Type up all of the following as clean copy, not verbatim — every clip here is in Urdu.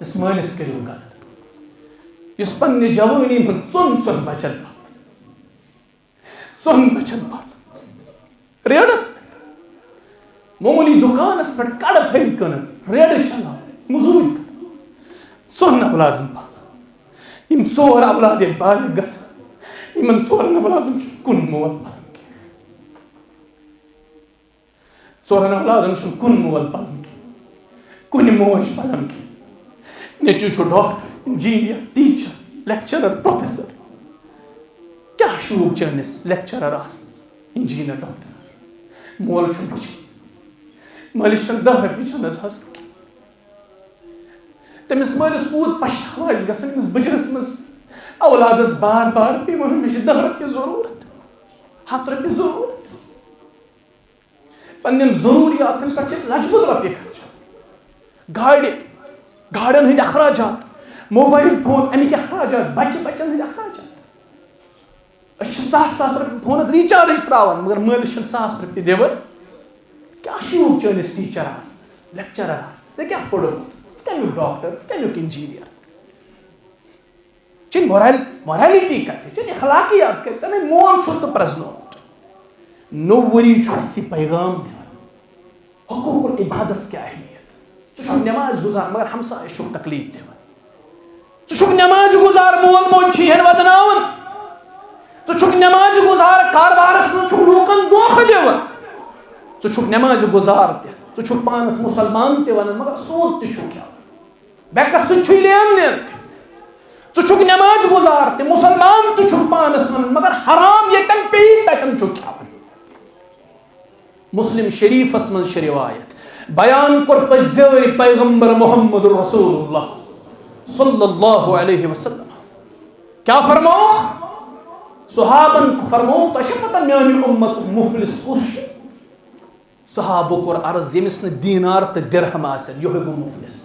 اس مالس کریو قدر اس پنہ جوانی من ژۄن بچن پال ریڑس معمولی دکانس پہ کڑ پھل کن ریڑ چلا مزوری ژۄن اولادن پال یم ژور اولاد بالغ گژھن یمن ژورن اولادن کن مول پلن ژورن اولادن کن مول پلن کن موج پلن نیچو چھ doctor engineer teacher lecturer professor کیا شوق چٲنِس لیکچرر آسنس انجینئر ڈاکٹر آسنس مول چھُنہٕ وٕچھان مٲلِس چھنہٕ 10 رۄپیہِ چھنہٕ حاصل کینٛہہ تٔمِس مٲلِس کوٗت پشتاو آسہِ گژھان أمِس بٕجرس منٛز اولادس بار بار پیٚیہِ وَنُن مےٚ چھِ 10 رۄپیہِ ضروٗرت 100 رۄپیہِ ضروٗرت پننٮ۪ن ضروٗریاتن پٮ۪ٹھ چھِ أسۍ لچھبوٚد رۄپیہِ خرچان گاڑٮ۪ن ہٕنٛدۍ اخراجات موبایل فون امیِکۍ اخراجات بچن ہٕنٛدۍ اخراجات أسۍ چھِ 100 رۄپیہِ فونس ریچارج تراوان مگر مٲلِس چھِنہٕ 100 رۄپیہِ دِوان کیٛاہ شوق چٲنِس ٹیٖچر آسنس لیکچرر آسنس ژےٚ کیٛاہ پوٚرمُت ژٕ کمیُک ڈاکٹر ژٕ کمیُک انجینئر ژےٚ مورالٹی کتہِ ژےٚ اخلاقیات کتہِ ژےٚ نَے مول چھُتھ نہٕ پرٛزنومُت نوٚو ؤری چھُ اَسہِ یہِ پیغام دِوان حقوق العبادس کیٛاہ اہمیت ژٕ چھُکھ نٮ۪ماز گُزار مگر ہمسایس چھُکھ تکلیٖف دِوان ژٕ چھُکھ نٮ۪ماز گُزار مول موج چھِ ہٮ۪ن ودناوان ژٕ چھُکھ نٮ۪ماز گُزار کاربارس منٛز چھُکھ لوٗکن دھوکہٕ دِوان ژٕ چھُکھ نٮ۪ماز گُزار تہِ ژٕ چھُکھ پانس مُسلمان تہِ ونان مگر سوٗد تہِ چھُکھ کھٮ۪وان بیٚکس سۭتۍ چھُے لین دین تہِ ژٕ چھُکھ نٮ۪ماز گُزار تہِ مُسلمان تہِ چھُکھ پانس ونان مگر حرام ییٚتٮ۪ن پیٚیہِ تتٮ۪ن چھُکھ کھٮ۪وان مسلم شریفس منٛز چھِ روایت بیان کوٚر پٔزۍ پیغمبر محمد رسول اللہ صلی اللہ علیہ وسلم کیا فرمووُکھ صحابن فرمووُکھ تۄہہِ چھا پتہ میانہِ اُمتُک مُفلِس کُس چھُ صحابو کوٚر عرض ییٚمِس نہٕ دیٖنار تہٕ دِرہم آسن یِہوے گوٚو مُفلِس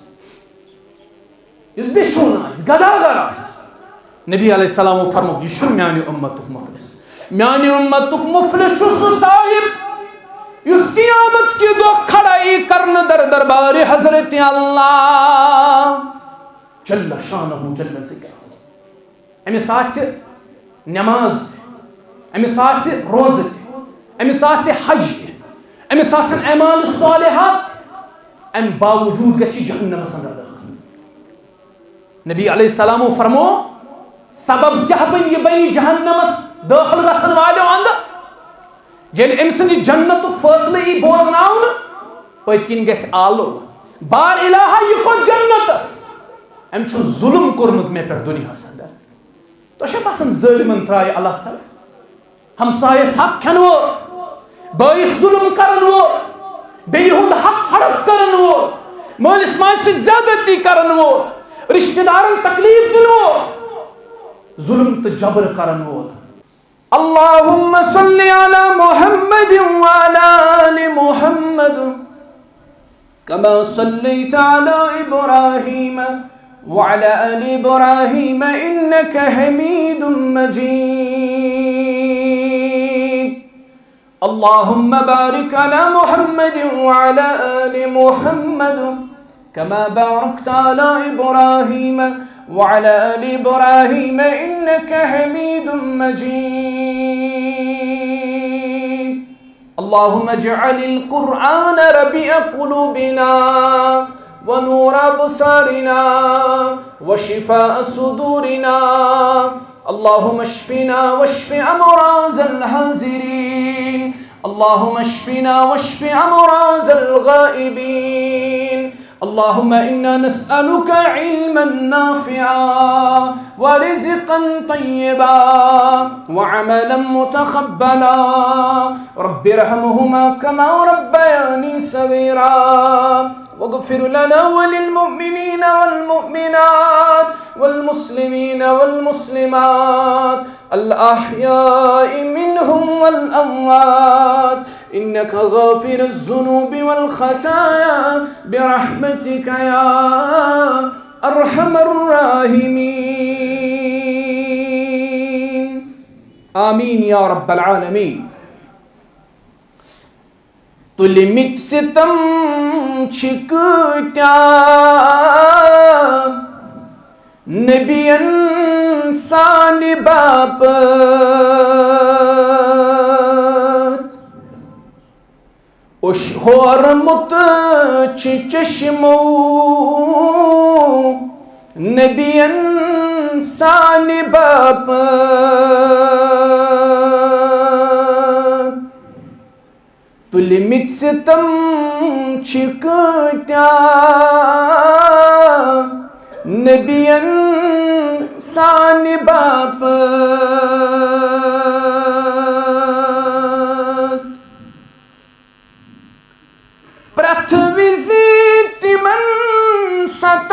یُس بِچھوُن آسہِ گداگر آسہِ نبی علیہ السلامو فرمووُکھ یہِ چھُنہٕ میانہِ اُمتُک مُفلِس میانہِ اُمتُک مُفلِس چھُ سُہ صاحب یُس قیامت کہِ دۄہ کھڑا یی کرنہٕ دربارِ حضرت اللہ جل شانہ جل ذکرہ أمِس آسہِ نٮ۪ماز تہِ أمِس آسہِ روزٕ تہِ أمِس آسہِ حج تہِ أمِس آسن اعمال صالحات امہِ باوجوٗد گژھِ یہِ جہنمس انٛدر دٲخل نبی علیہ السلامو فرمو سبب کیٛاہ بنہِ یہِ بنہِ جہنمس دٲخل گژھن والیو انٛدر ییٚلہِ أمۍ سٕنٛدِ جنتُک فٲصلہٕ یی بوزناونہٕ پٔتۍ کِنۍ گژھِ آلو بار الہا یہِ کھوٚت جنتس أمۍ چھُ ظُلم کوٚرمُت مےٚ پٮ۪ٹھ دُنیاہس انٛدر تۄہہِ چھا باسان ظٲلمن ترٛایہِ اللہ تعالیٰ ہمسایس حق کھٮ۪نہٕ وول بٲیِس ظُلم کرن وول بیٚیہِ ہُنٛد حق ہڑپ کرن وول مٲلِس ماجہِ سۭتۍ زیادتی کرن وول رشتہٕ دارن تکلیٖف دِنہٕ وول ظُلم تہٕ جبر کرن وول اللہم صلی علی محمد وعلی آل محمد کما صلیت علی ابراہیم وعلی آل ابراہیم انک حمید مجید اللہم بارک علی محمد وعلی آل محمد کما بارکت علی ابراہیم وعلى آل إبراهيم إنك حميد مجيد اللهم اجعل القرآن ربيع قلوبنا ونور أبصارنا وشفاء صدورنا اللهم اشفنا واشف أمراض الحاضرين اللهم اشفنا واشف أمراض الغائبين اللهم إنا نسألك علما نافعا ورزقا طيبا وعملا متقبلا رب ارحمهما كما ربياني صغيرا واغفر لنا وللمؤمنين والمؤمنات والمسلمين والمسلمات الأحياء منهم والأموات إنك غافر الذنوب والخطايا برحمتك يا أرحم الراحمين آمين يا رب العالمين تُلمٕتۍ ستم چھِ کۭتیاہ نبین سانہِ باپت ہورمُت چھِ چشمو نبین سانہِ باپت تُلمٕتۍ ستم چھِ کۭتیاہ نبین سانہِ باپت پرٛٮ۪تھ وِزِ تِمن ستاوان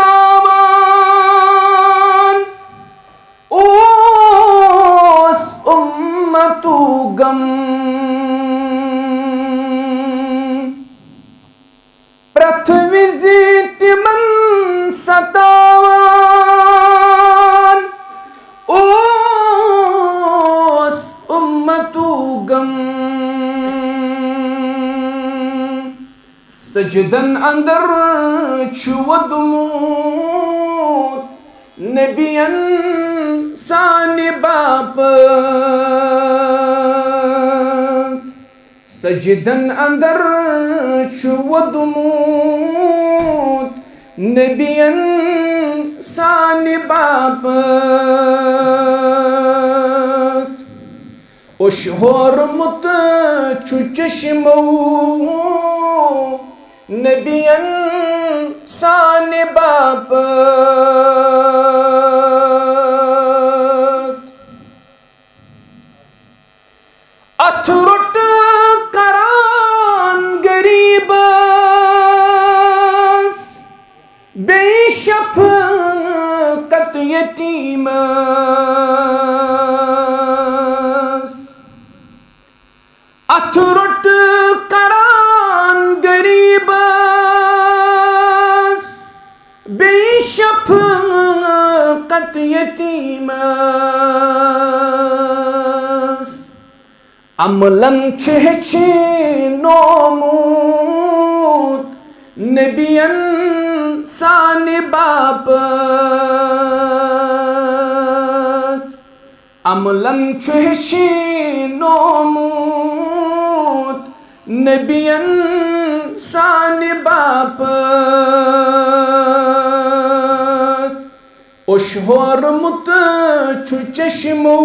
اوس اُمتُک غم پرٛٮ۪تھ وِزِ تِمن ستاوان اوس اُمتُک غم سجدن اندر چھُ ووٚدمُت نبین سانہِ باپت سجدن اندر چھُ ووٚدمُت نبین سانہِ باپت ہورمُت چھُ چشمو نبین سانہِ باپت اتھ روٚٹ کران غریبس بیٚیہِ شفقت یتیٖمس اتھ روٚٹ کران غریبس بیٚیہِ شفقت یتیٖمس عملن چھُ ہیٚچھنومُت نبین سانہِ باپت عملن چھُ ہیٚچھنومُت نبین سانہِ باپت ہورمُت چھُ چشمو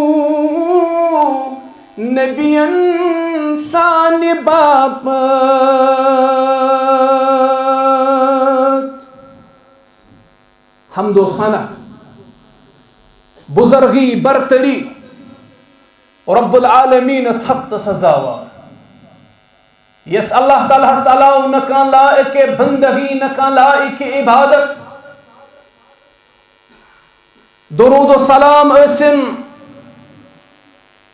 نبین سانہِ باپت حمد و ثنا بزرگی برتری رب العالمین اس حق تو سزاوار یس اللہ تعالیٰ صلاح نہ کان لائق بندگی نہ کان لائق عبادت درود و سلام ٲسِن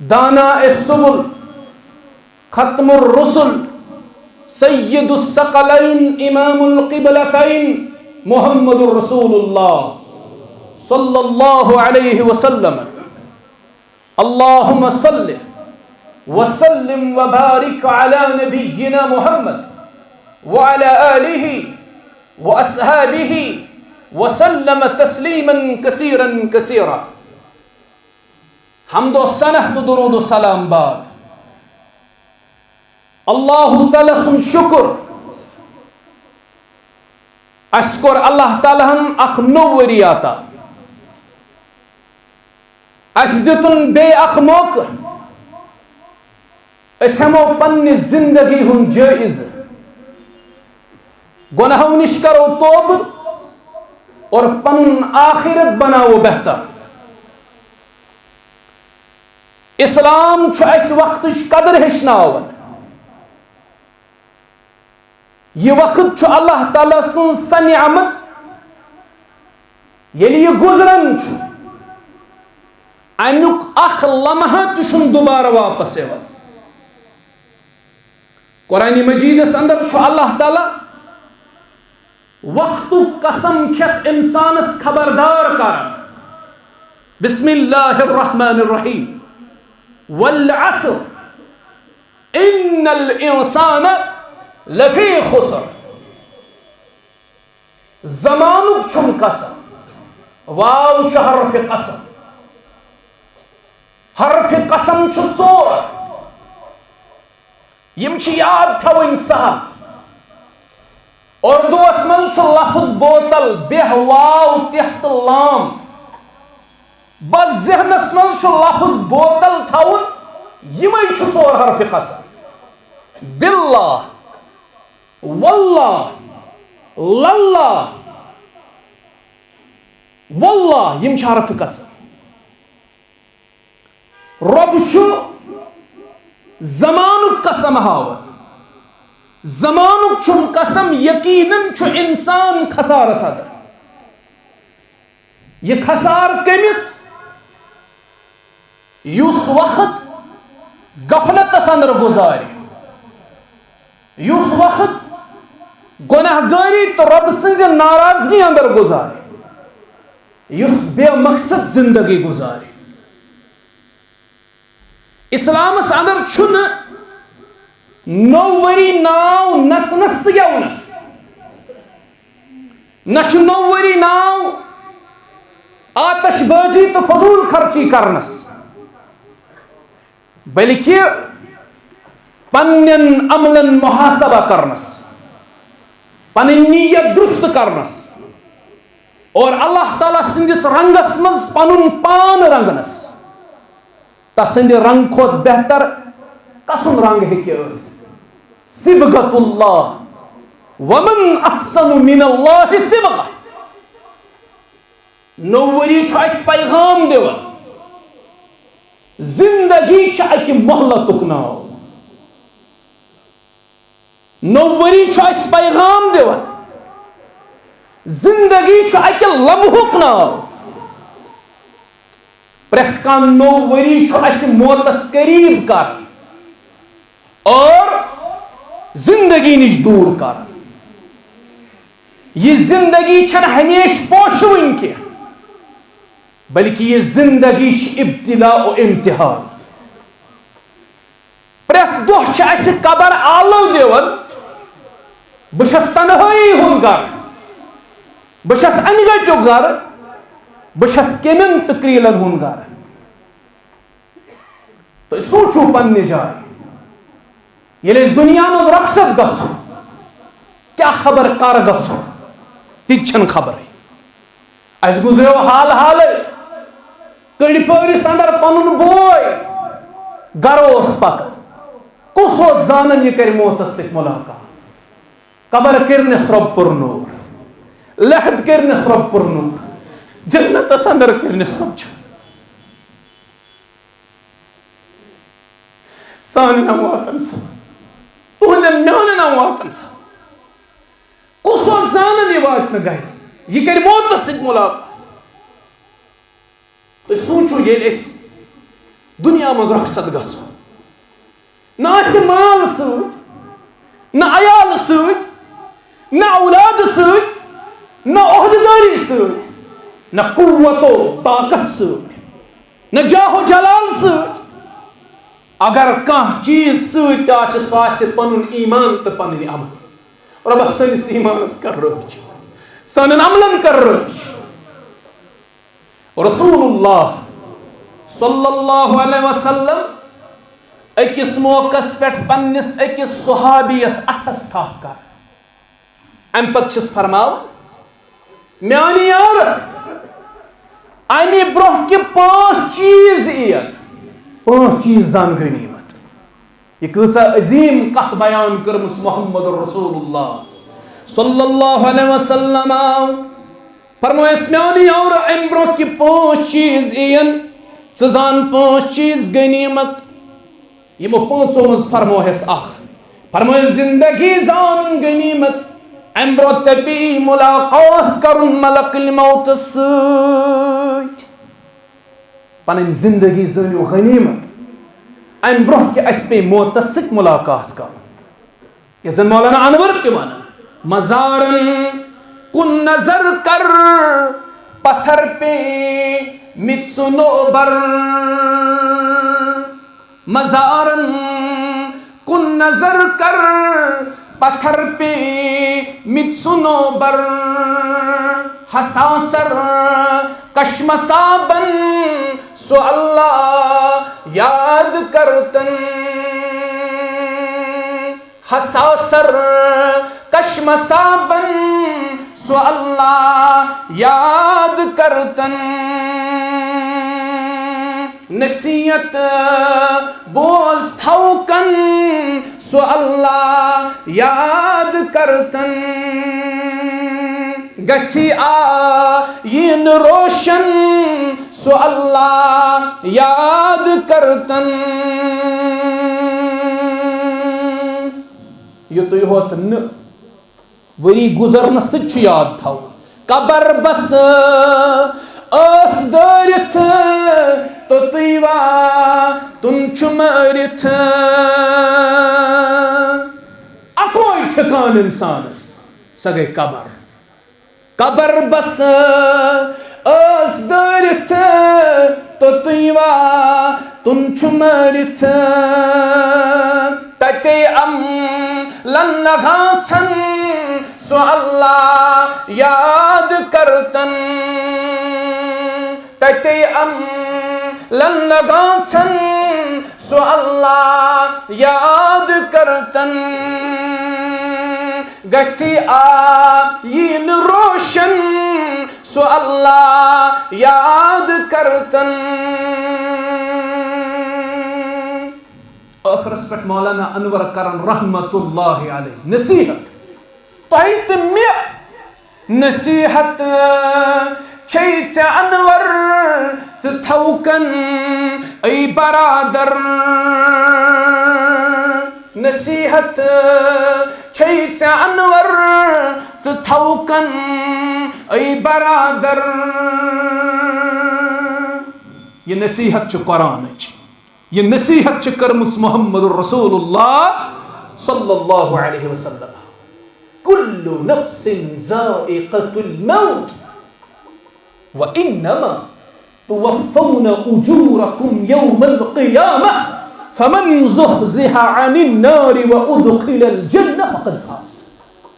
دانا السبل ختم الرسل سید الثقلین امام القبلتین محمد رسول اللہ صلی اللہ علیہ وسلم اللہم صلی وسلم وبارک علی نبینا محمد وعلى آلہ واصحابہ وسلم تسلیما کثیرا کثیرا حمد و ثنا تو درود و سلام بعد اللہ تعالیٰ سن شکر اس کور اللہ تعالیٰ ہن اخ نو ؤری عطا اس دتن بے اخ موقع اس ہمو پننہِ زندگی ہن جائز گناہو نش کرو توبہ اور پن آخرت بناو بہتر اسلام چھُ اَسہِ وقتٕچ قدر ہیٚچھناوان یہ وقت چھُ اللہ تعالیٰ سٕنٛز سۄ نعمت ییٚلہِ یہِ گُزران چھُ امیُک اکھ لمحہ تہِ چھُنہٕ دوبارٕ واپس یِوان قرآن مجیدس اندر چھُ اللہ تعالیٰ وقتُک قسم کھٮ۪تھ انسانس خبردار کران بسم اللہ الرحمن الرحیم والعصر ان الانسان لفی خسر زمانک چھم قسم واو چھ حرف قسم. حرف قسم چھ ژور. یم چھ یاد تھاوٕنۍ سہل. اردوس منٛز چھ لفظ بوتل بہ واو تحت لام. بس ذہنس منٛز چھ لفظ بوتل تھاوُن. یمے چھ ژور حرف قسم. باللہ، واللہ، للہ، واللہ یم چھ حرف قسم. رب چھ زمانک قسم ہاوان. زمانک چھم قسم یقیناً چھ انسان خسار صدر. یہ خسار کمس؟ یس وقت غفلتس اندر گزارِ، یس وقت گناہ گاری تو رب سنز ناراضگی اندر گزارِ، یس بے مقصد زندگی گزارِ. اسلامس اندر چھن نو وری ناو نچنس تو گونس، نہ نو وری ناو آتش بازی تو فضول خرچی کرنس، بلکہ پنن عملن محاسبہ کرنس، پنن نیت درست کرنس، اور اللہ تعالیٰ سندس رنگس مز پنن پان رنگنس. تسند رنگ کھوت بہتر کسن رنگ ہیکہ ٲسِتھ. صبغۃ اللہ ومن احسن من اللہ صبغہ. نو وری چھ اس پیغام دیوان. زندگی چھ اکہ مہلتک ناو. نو وری چھ اس پیغام دیوان. زندگی چھ اکہ لمحک ناو. پرت کان نو وری چھ اس موتس قریب کر اور زندگی نش دور کر. یہ زندگی چھن ہمیش پوشون کی، بلکہ یہ زندگی چھ ابتلاء و امتحان. پرت دہ چھ اس قبر آلو دیون. بشس تنہائی ہن گر، بشس انگٹو گر، بشس کمن تکریلن ہن گر. تو سوچو پنہ جائے یل اس دنیا میں رخصت گھو کیا خبر کر گھو تن خبر. اس گزریو حال حال کڑ پورس اندر پن بوئے گروس پکان. کس زانن یہ کر موتس ست ملاقات. قبر کرنس رب پر نور، لحد کرنس رب پر نور، جنتس اندر کرنس رب چھ. سان امواتن سا تہندین میانن امواتن سا کس زانن یہ وات گھر یہ کر موتس ست ملاقات. تو سوچو یل اس دنیا مز رخصت گھو نہ مال ست، نہ عیال ست، نہ اولاد ست، نہ عہدیداری ست، نہ قوت و طاقت ست، نہ جاہ و جلال ست. اگر کانٛہہ چیز ست آسہِ سُہ آسہِ پنُن ایمان تہٕ پنٕنۍ عمل. رۄبا سٲنِس ایمانس کر رٲچھ، سانٮ۪ن عملن کر رٲچھ. رسول اللہ صلی اللہ علیہ وسلم اکس موقعس پہ پنس اکس صحابیس اتھس تھپ کر. ام پتہ چھس فرماوان میانی یار امی برہ کہ 5 چیز این. 5 چیز زان غنیمت. یہ کۭژاہ عظیم کتھ بیان کرمٕژ محمد رسول اللہ صلی اللہ علیہ وسلم. فرمایس میانی یار ام برہ کہ 5 چیز این. ژٕ زان 5 چیز غنیمت. یمو 5 مز فرموہس اخ. فرمایس زندگی زان غنیمت. ام برہ ژےٚ پیٚیی ملاقات کرُن ملک الموت سۭتۍ. پنٕنۍ زندگی زٲنِو غنیمت. ام برہ کہ اس پہ موتس سۭتۍ ملاقات کرُن. یتھ زن مولانا انور تہِ ونان مزارن کن نظر کر پتھر پہ مت صنوبر. مزارن کن نظر کر پتھر پہ مت صنوبر. حساسر کشمسابن سو اللہ یاد کرتن حساسر کشمسابن سو اللہ یاد کرتن نصیحت بوز تھوکن سو اللہ یاد کرتن گسی آئین روشن سو اللہ یاد کرتن یہ تو ہوت ن وری گزرن سچ یاد تھو قبر بس اس دارت تو تیوا تن چمرت اکوئی ٹھکان انسانس سگے قبر بس اس دارت تو تیوا تن چمرت تتے لن لگھاسن سو اللہ یاد کرتن تتے لن لگھاسن سو اللہ یاد کرتن گسی آئین روشن سو اللہ یاد کرتن آخرس پٹ مولانا انور کرن رحمت اللہ علیہ نصیحت تہت میں نصیحت چھیت انور ستھوکن ای برادر نصیحت چھیت انور ستھوکن ای برادر یہ نصیحت چھ قرآن یہ نصیحت چھ کرمس محمد رسول اللہ صلی اللہ علیہ وسلم کل نفس ذائقۃ الموت وانما توفون اجورکم یوم القیامہ فمن زحزح عن النار وادخل الجنہ فقد فاز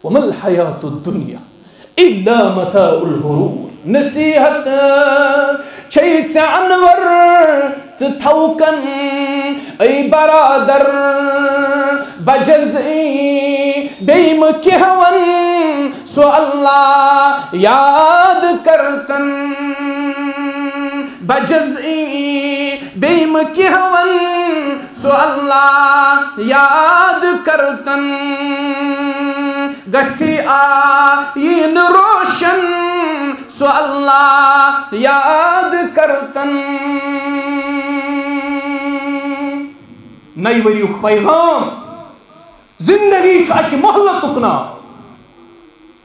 وما الحیاۃ الدنیا الا متاع الغرور نصیحت چھیت انور ستھوکن ای برادر بجزئی بیم کہون سو اللہ یاد کرتن بجزئی بیم کہون سو اللہ یاد کرتن گسی آئین روشن سو اللہ یاد کرتن نئی وریوک پیغام زندگی چاکی محلتک نا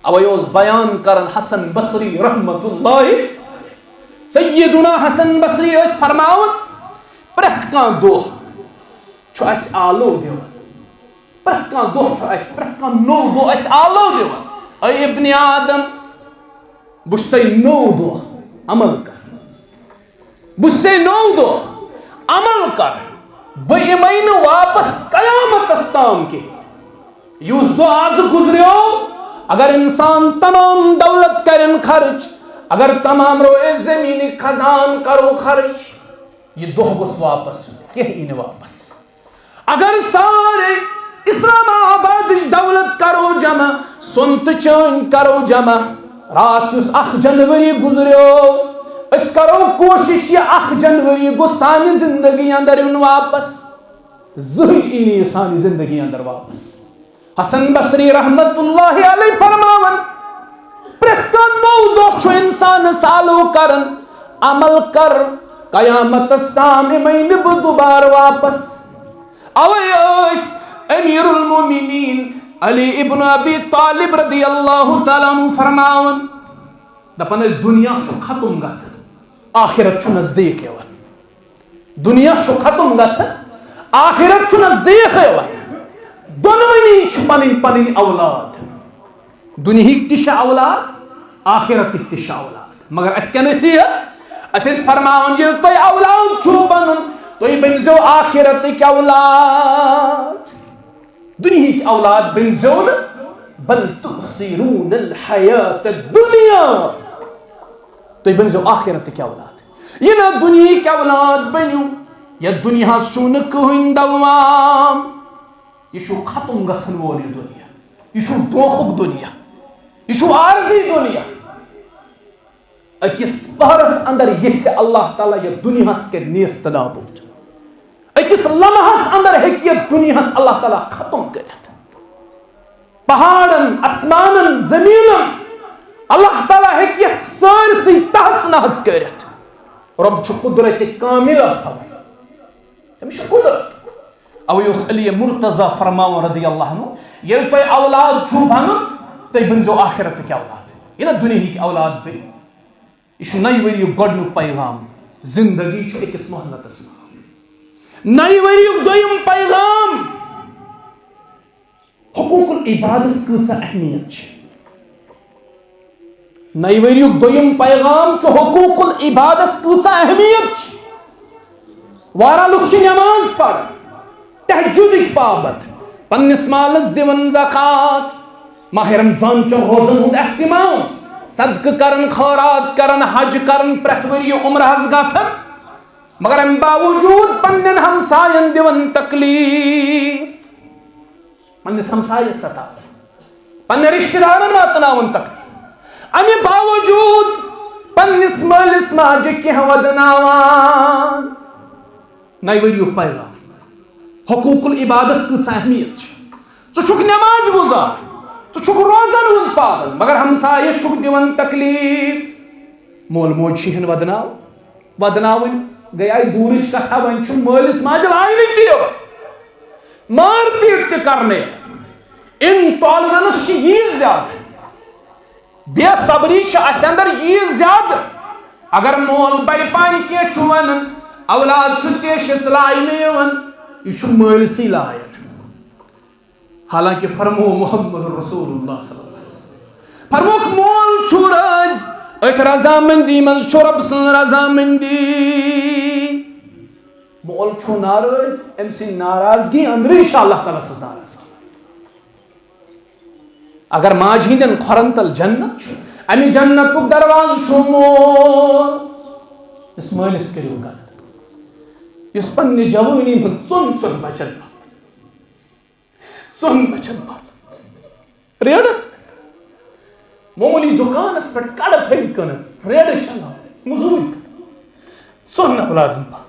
اویوز بیان کرن حسن بصری رحمت اللہ سیدنا حسن بصری اس فرماون پرت کان دوہ چھو اس آلو دیون پرت کان دوہ چھو اس پرت کان نو دوہ اس آلو دیون اے ابن آدم بشتے نو دوہ عمل کر بشتے نو دوہ عمل کر بہمین واپس قیامت استام کے یوز دو آز گزریو اگر انسان تمام دولت کرن خرچ اگر تمام روئے زمین خزان کرو خرچ یہ دو گس واپس کہیں واپس اگر سارے اسلام آباد دولت کرو جمع سنت چین کرو جمع رات یس 1 جنوری گزریو اس کرو کوشش یہ 1 جنوری گو سانی زندگی اندر ان واپس زہی سانی زندگی اندر واپس حسن بصری رحمت اللہ علیہ فرماون پرکا نو دو چھو انسان سالو کرن عمل کر قیامت استام امین بدوبار واپس اویس امیر المومنین علی ابن ابی طالب رضی اللہ تعالیٰ عنہ فرماون دپن دنیا چھو ختم گژھن آخرت چھو نزدیک یوان دنیا چھو ختم گژھن آخرت چھو نزدیک یوان دونونی چھو پنن اولاد دنیا تش اولاد آخرت تش اولاد مگر اس کیا نصیحت اس فرماون یہ تو اولاد چھو بنن تو بنزو آخرت کی اولاد دنیا کی اولاد بنزو بل تؤثرون الحیات الدنیا تو تُہۍ بٔنزیو آخرتٕکۍ اولاد. یہِ نہ دُنیہِکۍ اولاد بٔنِو یتھ دُنیاہس چھُو نہٕ کٕہٕنۍ دوام. یہ چھُ ختم گژھن وول یہِ دُنیا. یہ چھُ دھوکُک دُنیا. یہ چھُ عارضی دُنیا. أکِس پہرس اندر یژھِ اللہ تعالیٰ یتھ دُنیاہس کرِ نیست نابوٗد. أکِس لمحس اندر ہیٚکہِ یتھ دُنیاہس اللہ تعالیٰ ختم کٔرِتھ. پہاڑن اسمانن زمیٖنن اللہ تعالیٰ ہیٚکہِ یتھ سٲرسٕے تحس نحس کٔرِتھ. رۄب چھُ قُدرتِ کاملہ تھاوان. تٔمِس چھِ قُدرت. اوے اوس علی مرتضیٰ فرماوان رضی اللہ عنہ ییٚلہِ تۄہہِ اولاد چھُو بنُن تُہۍ بٔنزیو آخرتٕکۍ اولاد. یہِ نہ دُنیہِکۍ اولاد بٔنِو. یہ نئی ؤریُک گۄڈنیُک پیغام. زندگی چھُ أکِس محنتس ناو. نئی ؤریُک دوٚیِم پیغام. حقوق العبادس کۭژاہ اہمیت چھِ. نئی ؤریُک دوٚیِم پیغام چھُ حقوق العبادس کۭژاہ اہمیت چھِ. واریاہ لُکھ چھِ نٮ۪ماز پران تہجدٕکۍ پابنٛد پننِس مالس دِوان زکات ماہ رمضان چٮ۪ن روزن ہُنٛد اہتمام صدقہٕ کرن خٲرات کرن حج کرن پرٛٮ۪تھ ؤرۍ عمرہس گژھن مگر امہِ باوجوٗد پننٮ۪ن ہمساین دِوان تکلیٖف. پننِس ہمسایس ستاوان پننٮ۪ن رشتہٕ دارن واتناوان تکلیٖف. امہِ باوجوٗد پننِس مٲلِس ماجہِ کینٛہہ ودناوان. نئی ؤریُک پیغام. حقوق العبادس کۭژاہ اہمیت چھِ. ژٕ چھُکھ نٮ۪ماز گُزار ژٕ چھُکھ روزن ہُنٛد پابنٛد مگر ہمسایس چھُکھ دِوان تکلیٖف. مول موج چھِہن ودناوٕنۍ گٔیے دوٗرٕچ کتھا. وۄنۍ چھُ مٲلِس ماجہِ لاینہٕ تہِ یِوان مار پیٖٹ تہِ کرنہٕ. انٹالرنس چھِ ییٖژ زیادٕ بے صبری چھِ اسہِ اندر ییٖژ زیادٕ. اگر مول بڑِ پانہِ کینٛہہ چھُ ونان اولاد چھُ تیشس لاینہٕ یِوان. یہ چھُ مٲلسٕے لایان. حالانکہ فرمو محمد رسول اللہ صلی اللہ علیہ وسلم فرموک مول چھُ رٲضۍ أتھۍ رضامندی منٛز چھُ رۄب سٕنٛز رضامندی. مول چھُ ناراض أمۍ سٕنٛدۍ ناراضگی أنٛدرٕے چھِ اللہ تعالیٰ سٕنٛز ناراضگی. اگر ماجہِ ہٕنٛدٮ۪ن کھۄرن تل جنت چھُ امہِ جنتُک دروازٕ چھُ مول. یُس مٲلِس کٔرِو غلط یُس پننہِ جوٲنی منٛز ژۄن بچن ریڈس پٮ۪ٹھ معموٗلی دُکانس پٮ۪ٹھ کڑٕ پھٔلۍ کٕنان ریڈٕ چلاوان موٚزوٗرۍ ژۄن اولادن پالان.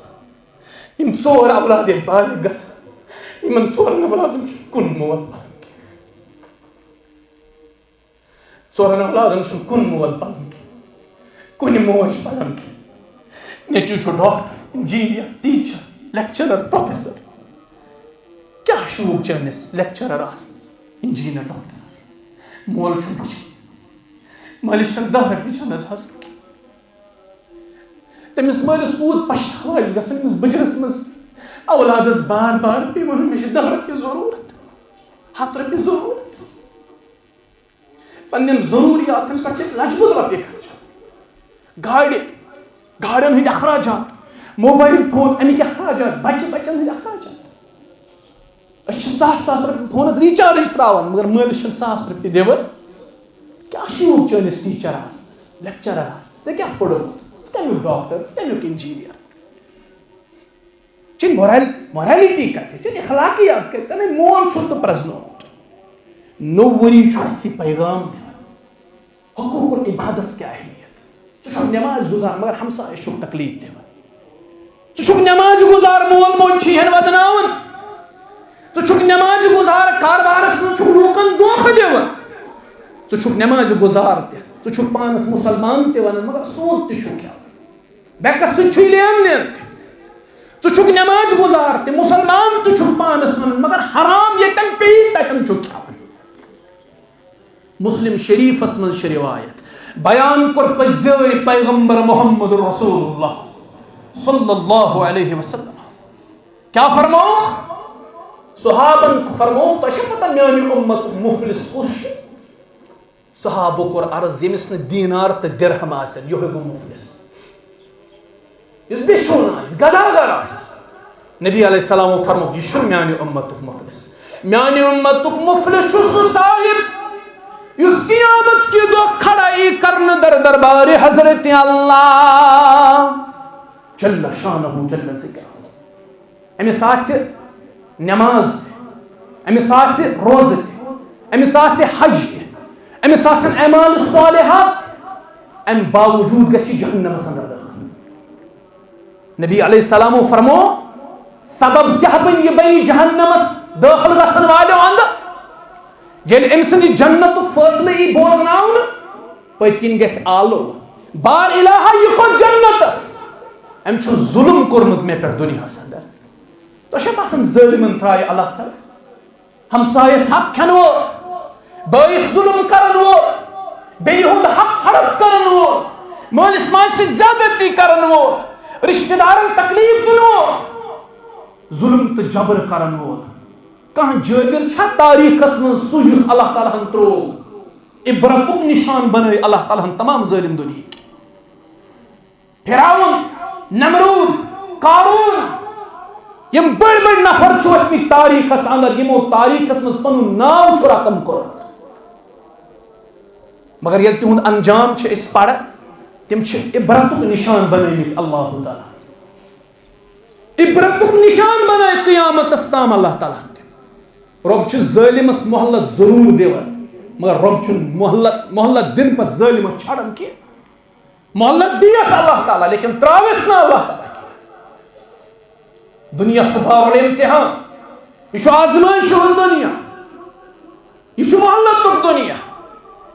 یِم ژور اولاد ییٚلہِ بالغ گژھان یِمن ژورن اولادن چھُنہٕ کُن مول پلان کینٛہہ. ژورن اولادن چھُنہٕ کُن مول پلان کینٛہہ کُنہِ موج پلان کینٛہہ. نیٚچوٗ چھُ doctor engineer teacher lecturer professor. کیٛاہ شوق چٲنِس لیکچرر آسنس انجینئر ڈاکٹر آسنس. مول چھُ بِچٲر مٲلِس چھنہٕ 10 رۄپیہِ چندس حاصل کینٛہہ. تٔمِس مٲلِس کوٗت پشتاو آسہِ گژھان أمِس بٕجرس منٛز اولادس بار بار پیٚیہِ وَنُن مےٚ چھِ 10 رۄپیہِ ضروٗرت 100 رۄپیہِ ضروٗرت. پننٮ۪ن ضروٗریاتن پٮ۪ٹھ چھِ أسۍ لجبُل رۄپیہِ خرچان. گاڑٮ۪ن ہٕنٛدۍ اخراجات موبایل فون امیِکۍ اخراجات بچن ہٕنٛدۍ اخراجات. أسۍ چھِ ساس رۄپیہِ فونس ریچارج تراوان مگر مٲلِس چھِنہٕ 100 رۄپیہِ دِوان. کیٛاہ شوق چٲنِس ٹیچر آسنس لیکچرر آسنس. ژےٚ کیٛاہ پوٚرمُت ژٕ کمیُک ڈاکٹر ژٕ کمیُک انجینئر. ژےٚ مورالٹی کتہِ ژےٚ اخلاقیات کتہِ. ژےٚ نے مول چھُتھ نہٕ پرزنومُت. نوٚو ؤری چھُ اَسہِ یہِ پیغام دِوان حقوق العبادس کیٛاہ اہمیت. ژٕ چھُکھ نٮ۪ماز گُزار مگر ہمسایس چھُکھ تکلیٖف دِوان. ژٕ چھُکھ نٮ۪ماز گُزار مول موج چھِ ہن ودناوان. ژٕ چھُکھ نٮ۪ماز گُزار کاربارس منٛز چھُکھ لوٗکن دھوکہٕ دِوان. ژٕ چھُکھ نٮ۪ماز گُزار تہِ ژٕ چھُکھ پانس مُسلمان تہِ ونان مگر سود تہِ چھُکھ کھٮ۪وان. بیٚکس سۭتۍ چھُے لین دین تہِ. ژٕ چھُکھ نٮ۪ماز گُزار تہِ مُسلمان تہِ چھُکھ پانس ونان مگر حرام ییٚتٮ۪ن پیٚیہِ تتٮ۪ن چھُکھ کھٮ۪وان. مسلم شریفس منٛز چھِ رِوایت بیان کوٚر پٔزۍ پیغمبر محمد رسول اللہ صلی اللہ علیہ وسلم. کیٛاہ فرمووُکھ؟ صحابن فرمووُکھ تۄہہِ چھا پتہ میانہِ اُمتُک مُفلِس کُس چھُ؟ صحابو کوٚر عرض ییٚمِس نہٕ دیٖنار تہٕ دِرہم آسن یِہوے گوٚو مُفلِس. یُس بِچھوُن آسہِ گداگر آسہِ. نبی علیہ السلامو فرمووُکھ یہِ چھُنہٕ میانہِ اُمتُک مُفلِس. میانہِ اُمتُک مُفلِس چھُ سُہ صاحب اس قیامت کی دو کھڑائی کرن در دربار حضرت اللہ جل شانہ جل ذکرہ. امس آسہ نماز تہ، امس آسہ روزہ تہ، امس آسہ حج تہ، امس آسن اعمال صالحات، ام باوجود گژھِ جہنمس اندر داخل. نبی علیہ السلام فرمو سبب کیا بن یہ بنی جہنمس داخل گژھن والو اندر ییٚلہِ أمۍ سٕنٛدِ جنتُک فٲصلہٕ یی بوزناونہٕ پٔتۍ کِنۍ گژھِ آلو بار الہا یہِ کھوٚت جنتس، أمۍ چھُ ظُلم کوٚرمُت مےٚ پٮ۪ٹھ دُنیاہس اندر. تۄہہِ چھا باسان ظٲلمن ترٛایہِ اللہ تعالیٰ ہمسایس حق کھٮ۪نہٕ وول، بٲیِس ظُلم کرن وول، بیٚیہِ ہُنٛد حق ہڑپ کرن وول، مٲلِس ماجہِ سۭتۍ زیادتی کرن وول، رشتہٕ دارن تکلیف دِنہٕ وول، ظُلم تہٕ جبر کرن وول. کانٛہہ جٲبِر چھا تاریخس منٛز سُہ یُس اللہ تعالیٰ ہن ترٛوو عبرتُک نشان بنٲے اللہ تعالیٰ ہن تمام ظٲلم دُنیہٕکۍ. فِرعون، نمروٗد، قارون، یم بڑی بڑی نفر چھِ وٲتمٕتۍ تاریخس اندر یمو تاریخس منٛز پنُن ناو چھُ رقم کوٚرمُت، مگر ییٚلہِ تِہُنٛد انجام چھِ أسۍ پران تِم چھِ عبرتُک نشان بنٲومٕتۍ اللہ تعالیٰ، عبرتُک نشان بنٲے قیامتس تام اللہ تعالیٰ. رب چھُ ظٲلمس مہلت ضروٗر دِوان مگر رب چھُنہٕ مہلت دِنہٕ پتہٕ ظٲلمس چھڑان کینٛہہ. مہلت دیس اللہ تعالیٰ لیکن تراویس نہٕ اللہ تعالیٰ. دنیا چھُ بارُل امتحان، یہ چھُ آزمٲیشہِ ہُنٛد دنیا، یہ چھُ مہلتُک دنیا.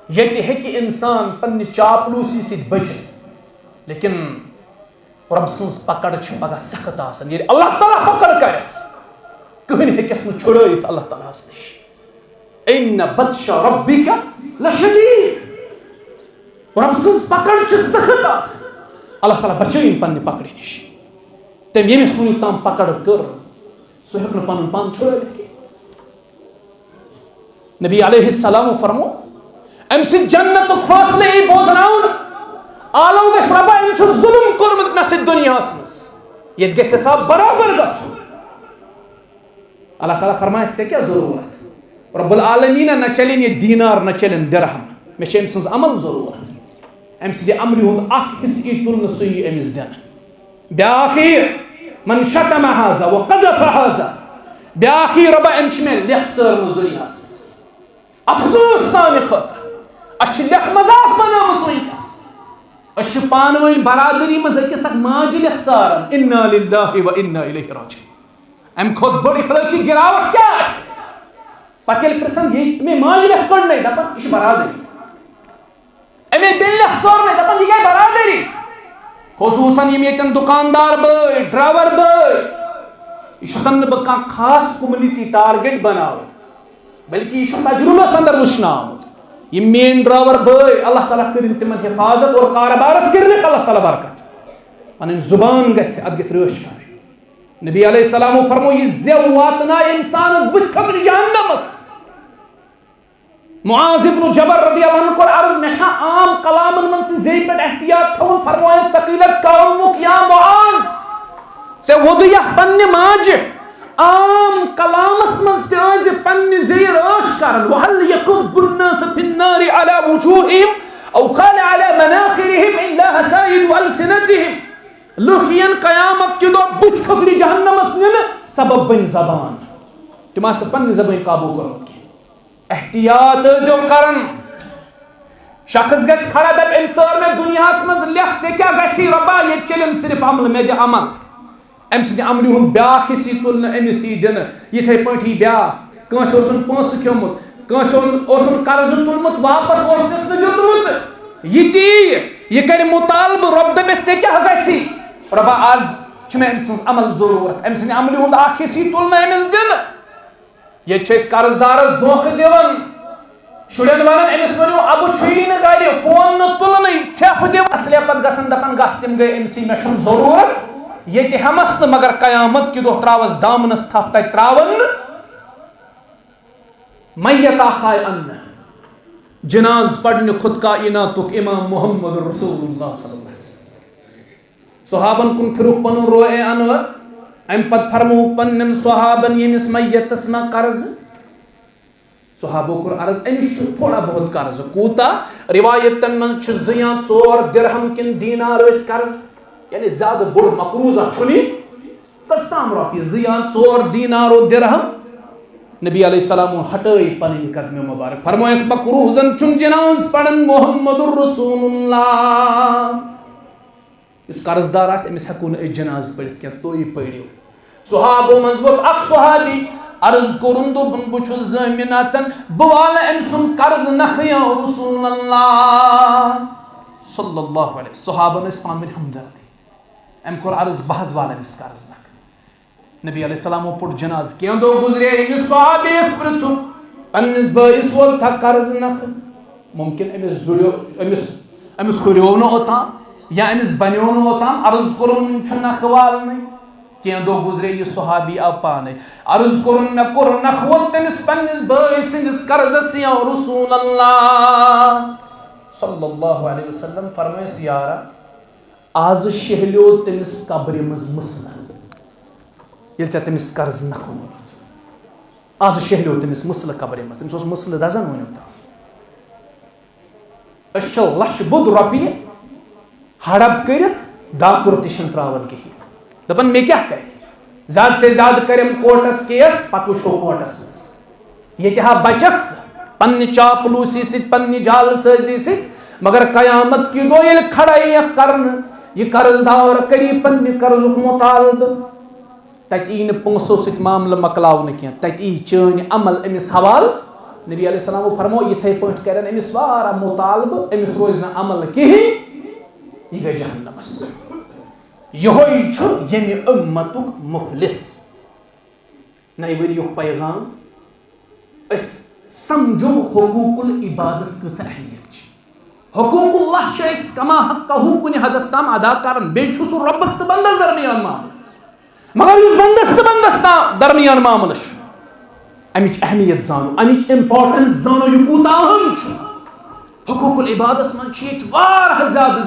ییٚتہِ ہیٚکہِ انسان پننہِ چاپلوٗسی سۭتۍ بٔچِتھ لیکن رب سٕنٛز پکڑ چھِ پگاہ سخت آسان. ییٚلہِ اللہ تعالیٰ پکڑ کرٮ۪س کٕہٕنۍ ہیٚکٮ۪س نہٕ چھُڑٲیِتھ اللہ تعالیٰ ہس نِش. اِنَّ بطشَ رَبِّکَ لَشَدیٖد. رب سٕنٛز پکڑ چھِ سخت آسان. اللہ تعالیٰ بچٲیِن پننہِ پکڑِ نِش. تٔمۍ ییٚمِس وُنیُک تام پکڑ کٔر سُہ ہیٚکہِ نہٕ پنُن پان چھُڑٲوِتھ کینٛہہ. نبی علیہ السلام فرمو امہِ سۭتۍ جنتُک فٲصلہٕ یی بوزناونہٕ آلو گژھِ رۄبا أمۍ چھُ ظُلم کوٚرمُت مےٚ سۭتۍ دُنیاہس منٛز، ییٚتہِ گژھِ حساب برابر گژھُن. اللہ تعالیٰ فرمایہِ ژےٚ کیٛاہ ضروٗرت؟ رب العالمیٖنہ نہ چلن یہِ دیٖنار نہ چلن درہم، مےٚ چھِ أمۍ سٕنٛز عمل ضروٗرت. أمۍ سٕنٛدِ عملہِ ہُنٛد اکھ حصہٕ یی تُلنہٕ سُہ یی أمِس دِنہٕ. بیٛاکھ یی من شتم هذا وقذف هذا، بیٛاکھ یی رۄبا أمۍ چھِ مےٚ لیکھ ژٲرمٕژ دُنیاہس منٛز. افسوٗس سانہِ خٲطرٕ أسۍ چھِ لیکھ مذاق بنٲومٕژ وٕنکیٚس. أسۍ چھِ پانہٕ ؤنۍ برادری منٛز أکِس اکھ ماجہِ لیکھ ژاران اِنا لِلّٰہِ و اِنا اِلَیْہِ راجعوٗن. امہِ کھۄتہٕ بٔڑ اخلٲقی گراوٹ کیٛاہ آسٮ۪س؟ پتہٕ ییٚلہِ پرژھان یہِ اَمے ماجہِ لیکھ کٔڑنَے دپان یہِ چھِ برادری، اَمے بیٚنہِ لیکھ ژورنَے دپان یہِ گٔے برادری. خصوٗصن یِم ییٚتٮ۪ن دُکاندار بٲے، ڈرایور بٲے، یہِ چھُسن نہٕ بہٕ کانٛہہ خاص کوٚمنِٹی ٹارگیٹ بناوان بلکہ یہ چھُ تجربس اندر وٕچھنہٕ آمُت. یِم میٲنۍ ڈرایور بٲے اللہ تعالیٰ کٔرِنۍ تِمن حفاظت اور کاربارس کٔرِنکھ اللہ تعالیٰ برکت. پنٕنۍ زُبان گژھِ اتھ گژھِ رٲچھ کرٕنۍ. نبی علیہ السلام فرمو یہِ زٮ۪و واتنایہِ انسانس بٕتھِ خٲطرٕ جہنمس. معاذ ابن جبل رضی اللہ عنہ کوٚر عرض مےٚ چھا عام کلامن منٛز تہِ زیٚیہِ پٮ۪ٹھ احتیاط تھاوُن؟ فرمویس ثقیلت قومُک یا معاذ، ژےٚ ووٚدُے یتھ پننہِ ماجہِ عام کلامس منٛز تہِ ٲسۍ پننہِ زیٚیہِ رٲچھ کران. وَهَلْ يَكُبُّ النَّاسُ فِي النَّارِ عَلَى وُجُوهِهِمْ أَوْ قَالَ عَلَى مَنَاخِرِهِمْ إِلَّا حَصَائِدُ أَلْسِنَتِهِمْ. لُکھ یِن قیامت کہِ دۄہ بٕتھِ خٲطرٕ جہنمس نِنہٕ سبب بنہِ زبان، تِم آسہِ نہٕ پننہِ زبٲنۍ قابوٗ کوٚرمُت کینٛہہ. احتیاط ٲسۍزیو کران. شخص گژھِ کھڑا دپہِ أمۍ ژٲر مےٚ دُنیاہس منٛز لیکھ ژےٚ کیٛاہ گژھی رۄبا ییٚتہِ چلن صرف عملہٕ مےٚ دِ عمل. أمۍ سٕنٛدِ عملہِ ہُنٛد بیٛاکھ حصہٕ یی تُلنہٕ أمِس یی دِنہٕ. یِتھٕے پٲٹھۍ یی بیٛاکھ کٲنٛسہِ اوسُن پونٛسہٕ کھیوٚمُت، کٲنٛسہِ اوسُن قرضہٕ تُلمُت واپس اوسنس نہٕ دیُتمُت، یہِ تہِ یی یہِ کرِ مُطالبہٕ رۄب دپٮ۪س ژےٚ کیٛاہ گژھی رۄبا آز چھِ مےٚ أمۍ سٕنٛز عمل ضروٗرت. أمۍ سٕنٛدِ عملہِ ہُنٛد اکھ حصہٕ یی تُلنہٕ أمِس دِنہٕ. ییٚتہِ چھِ أسۍ قرض دارس دھوکہٕ دِوان، شُرٮ۪ن ونان أمِس ؤنِو اَبہٕ چھُیی نہٕ گرِ، فون نہٕ تُلنٕے، ژھٮ۪پھ دِوان. اصلے پتہٕ گژھان دپان گژھ تِم گٔے أمسٕے مےٚ چھُنہٕ ضروٗرت. ییٚتہِ ہٮ۪مس نہٕ مگر قیامت کہِ دۄہ تراوس دامنس تھپھ تتہِ تراون نہٕ. میت اکھ آیہِ اننہٕ، جناز پرنہِ خود کائناتُک امام محمد رسول اللہ صلی اللہ علیہ وسلم. صحابن کُن پھِرُکھ پنُن روئے انور. امہِ پتہٕ فرمووُکھ پننٮ۪ن صحابن ییٚمِس میتس ما قرض صحابو کور عرض امس تھوڑا بہت قرض کوتا روایتن من زیا 4 درہم کن دینار اس قرض یعنی زیادہ بڑ مقروضہ چھنی کستام روپیہ زیا 4 دینار و درہم نبی علیہ السلام ہٹائی پنن قدم مبارک فرمایا مقروضن چن جناز پڑھن محمد الرسول اللہ اس قرض دار آس امس ہیکو نہ جناز پڑھت کی تو یہ پڑھیو صحابو منز وقت اخ صحابی عرض کرن دو بن بچو زمین اچن بوال امسن قرض نخیا رسول اللہ صلی اللہ علیہ صحابہ اس پان میں ہمدردی ام کور عرض بحث والا اس قرض نخ نبی علیہ السلام پٹ جناز کیوں دو گزرے امس صحابی اس پرچو پنس بائیس وول تھا قرض نخ ممکن امس زڑیو امس ہریو نہ ہوتا یا امس بنیو نہ ہوتا عرض کرن چھ نخوال نہیں کیوں دو گزرے یہ صحابی آپ پانے عرض کرن میں کر نخوت تمس پنس بائیس سندس قرض یا رسول اللہ صلی اللہ علیہ وسلم فرمائے سیارہ آز شہلیو تمس قبر مز مسلح یل چا تمس قرض نخو آز شہلیو تمس مسلح قبر مز تمس اس مسلح دزن ونیو تا اشل لچھ بود رپیہ ہڑپ کرت داکر تشن تراون کہی دپن میں کیا کریں زیادہ سے زیادہ کریم کورٹس کیس پتہ وچھو کورٹس مز یہ ہا بچکس پنہ چاپلوسی ست پنہ جال سازی ست مگر قیامت کی دو یل کھڑائی کرن یہ قرض دار کری پنہ قرضک مطالبہ تت ای پونسو ست معاملہ مکلاو کی تت ای چین عمل امس حوال نبی علیہ السلام فرمو یتھے پٹ کرن امس وارا مطالبہ امس روز نہ عمل کہین یہ گئی جہنمس یہ یمی امتک مفلس نئی وریک پیغام اس سمجھو حقوق العبادس کچھ اہمیت حقوق اللہ اس کما حقہ کن حدس تام ادا کرن بے سہ ربس تو بندس درمیان معاملہ مگر اس بندس تو بندس درمیان معاملہ امچ اہمیت زانو امچ امپارٹنس زانو یہ کوتا اہم حقوق العبادس من وارہ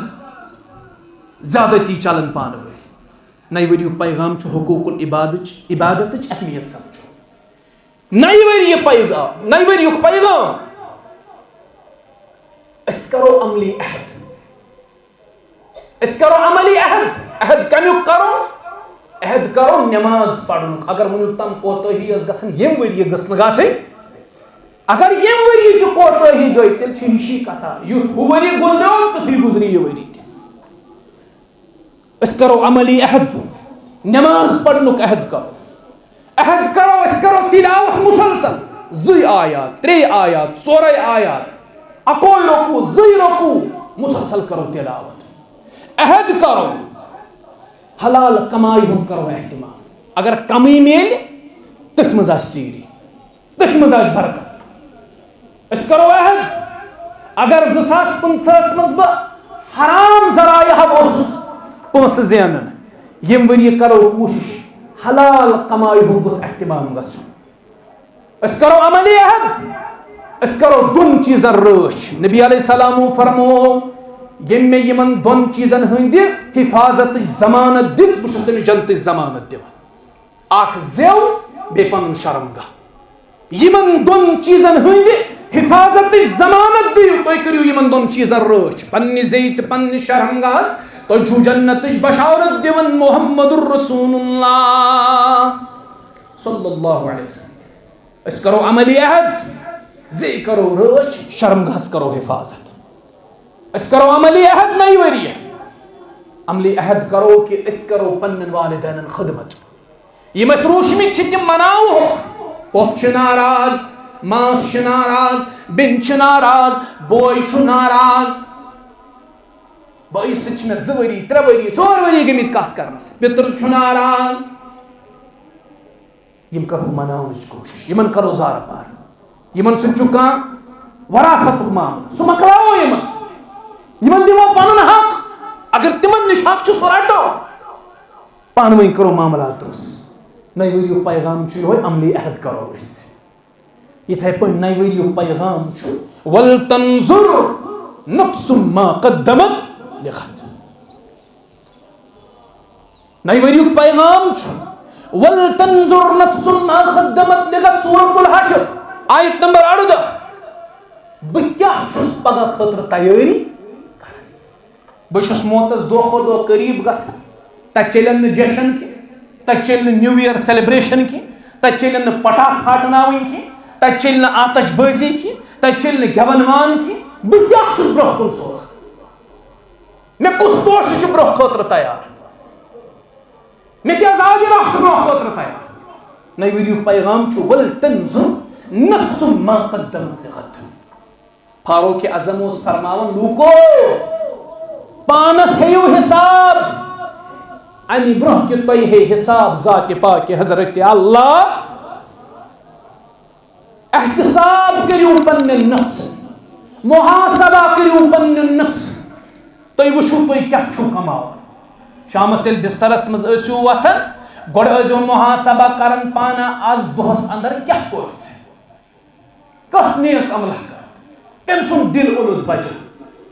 زیادتی چلن پان ورے نئی وریک پیغام حقوق العبادت اہمیت سمجھو نئی وریک پیغام اس کرو عملی عہد اس کرو عملی عہد کمیک کرو عہد کرو نماز پڑھن اگر ونیک تم کوتاہی گژھن یم وری گژھن گژھن اگر یم وری تہ کوتاہی گئی تیل چھ ہشی کتھا یُتھ ہُہ وری گزریو تیُتھُے گزری یہ وری تہ اس کرو عملی عہد نماز پڑھنک عہد کرو اس کرو تلاوت مسلسل 2 آیات 3 آیات 4 آیات اکوئی رکو 2 رکو مسلسل کرو تلاوت عہد کرو حلال کمائی ہم کرو اہتمام اگر کمی میل تک مزاج سیری تک مزاج برکت اس کرو عہد اگر 2015 مز حرام ذرائع اوسس پونس زینن یم وری کرو کوشش حلال کمائی ہم گوس اہتمام گژھو اس کرو عملی عہد اس کرو دون چیزن رچ نبی علیہ السلام فرمو یم میں یمن دون چیزن ہند حفاظت ضمانت دت بس تمہیں جنت ضمانت دان اخ زیو بے پن شرمگاہ یمن دون چیزن ہند حفاظت ضمانت دیو تو کریو یمن دون چیزن رچ پنہ زیت پنہ شرمگاہ تو چھو جنت بشارت دیون محمد الرسول اللہ صلی اللہ علیہ وسلم اس کرو عملی عہد زی کرو رچ شرمگاہ کرو حفاظت اس کرو عملی عہد نہیں وری عملی عہد کرو کہ اس کرو پنن والدین خدمت یہ مسروشمی چھ تم مناو پوپ چھ ناراض ماس چھ ناراض بن چھ ناراض بوئی چھ ناراض بائی سچ میں 2 ؤری 3 ؤری 4 ؤری گمت کت کرنس پتر چھ ناراض یم کرو مناونچ کوشش یمن کرو زار پار یمن سچ کان وراثت معاملہ سو مکلاو یمن دمو پنن حق اگر تمن نش حق چھ سو رٹو پان وین کرو معاملات درس نئی وریک پیغام چھ یہ عملی عہد کرو اس یتھے پہ نئی وریک پیغام چھ ولتنظر نفس ما قدمت لغد نئی وریک پیغام چھ ولتنظر نفس ما قدمت لغد سورۃ الحشر آیت نمبر 18 بہ کیا چھس پگہ خاطر تیاری بہس موتس دہ کھو دہ قریب گژھان تک چلن نہ جشن کی تک چل نیو ایئر سیلیبریشن کی تک چلن پٹاخ پھاٹناون کی تک چل آتش بازی کی تک چل گیون وان کی بہ کیا چھس برہ کن سوزان میں کس توش برہ خاطر تیار میں کیا زاجر برہ خاطر تیار نئی وريو پیغام چھو ول تنظر نفس ما قدمت لغد فاروق اعظم اس فرماون لوکو پانس ہیو حساب امی برہ کہ تہ ہے حساب ذات پاک حضرت اللہ احتساب کریو پن نفس محاسبہ کریو پن نفس تہ وچھو تہ کیا چھو کماو شامس یل بسترس مز ٲسِو وسان گۄڈٕ ٲسۍزیو محاسبہ کران پانا آز دۄہس اندر کیا کوٚر ژےٚ کس نیک عملہ کر تٔمۍ سُنٛد دل اولُد بچا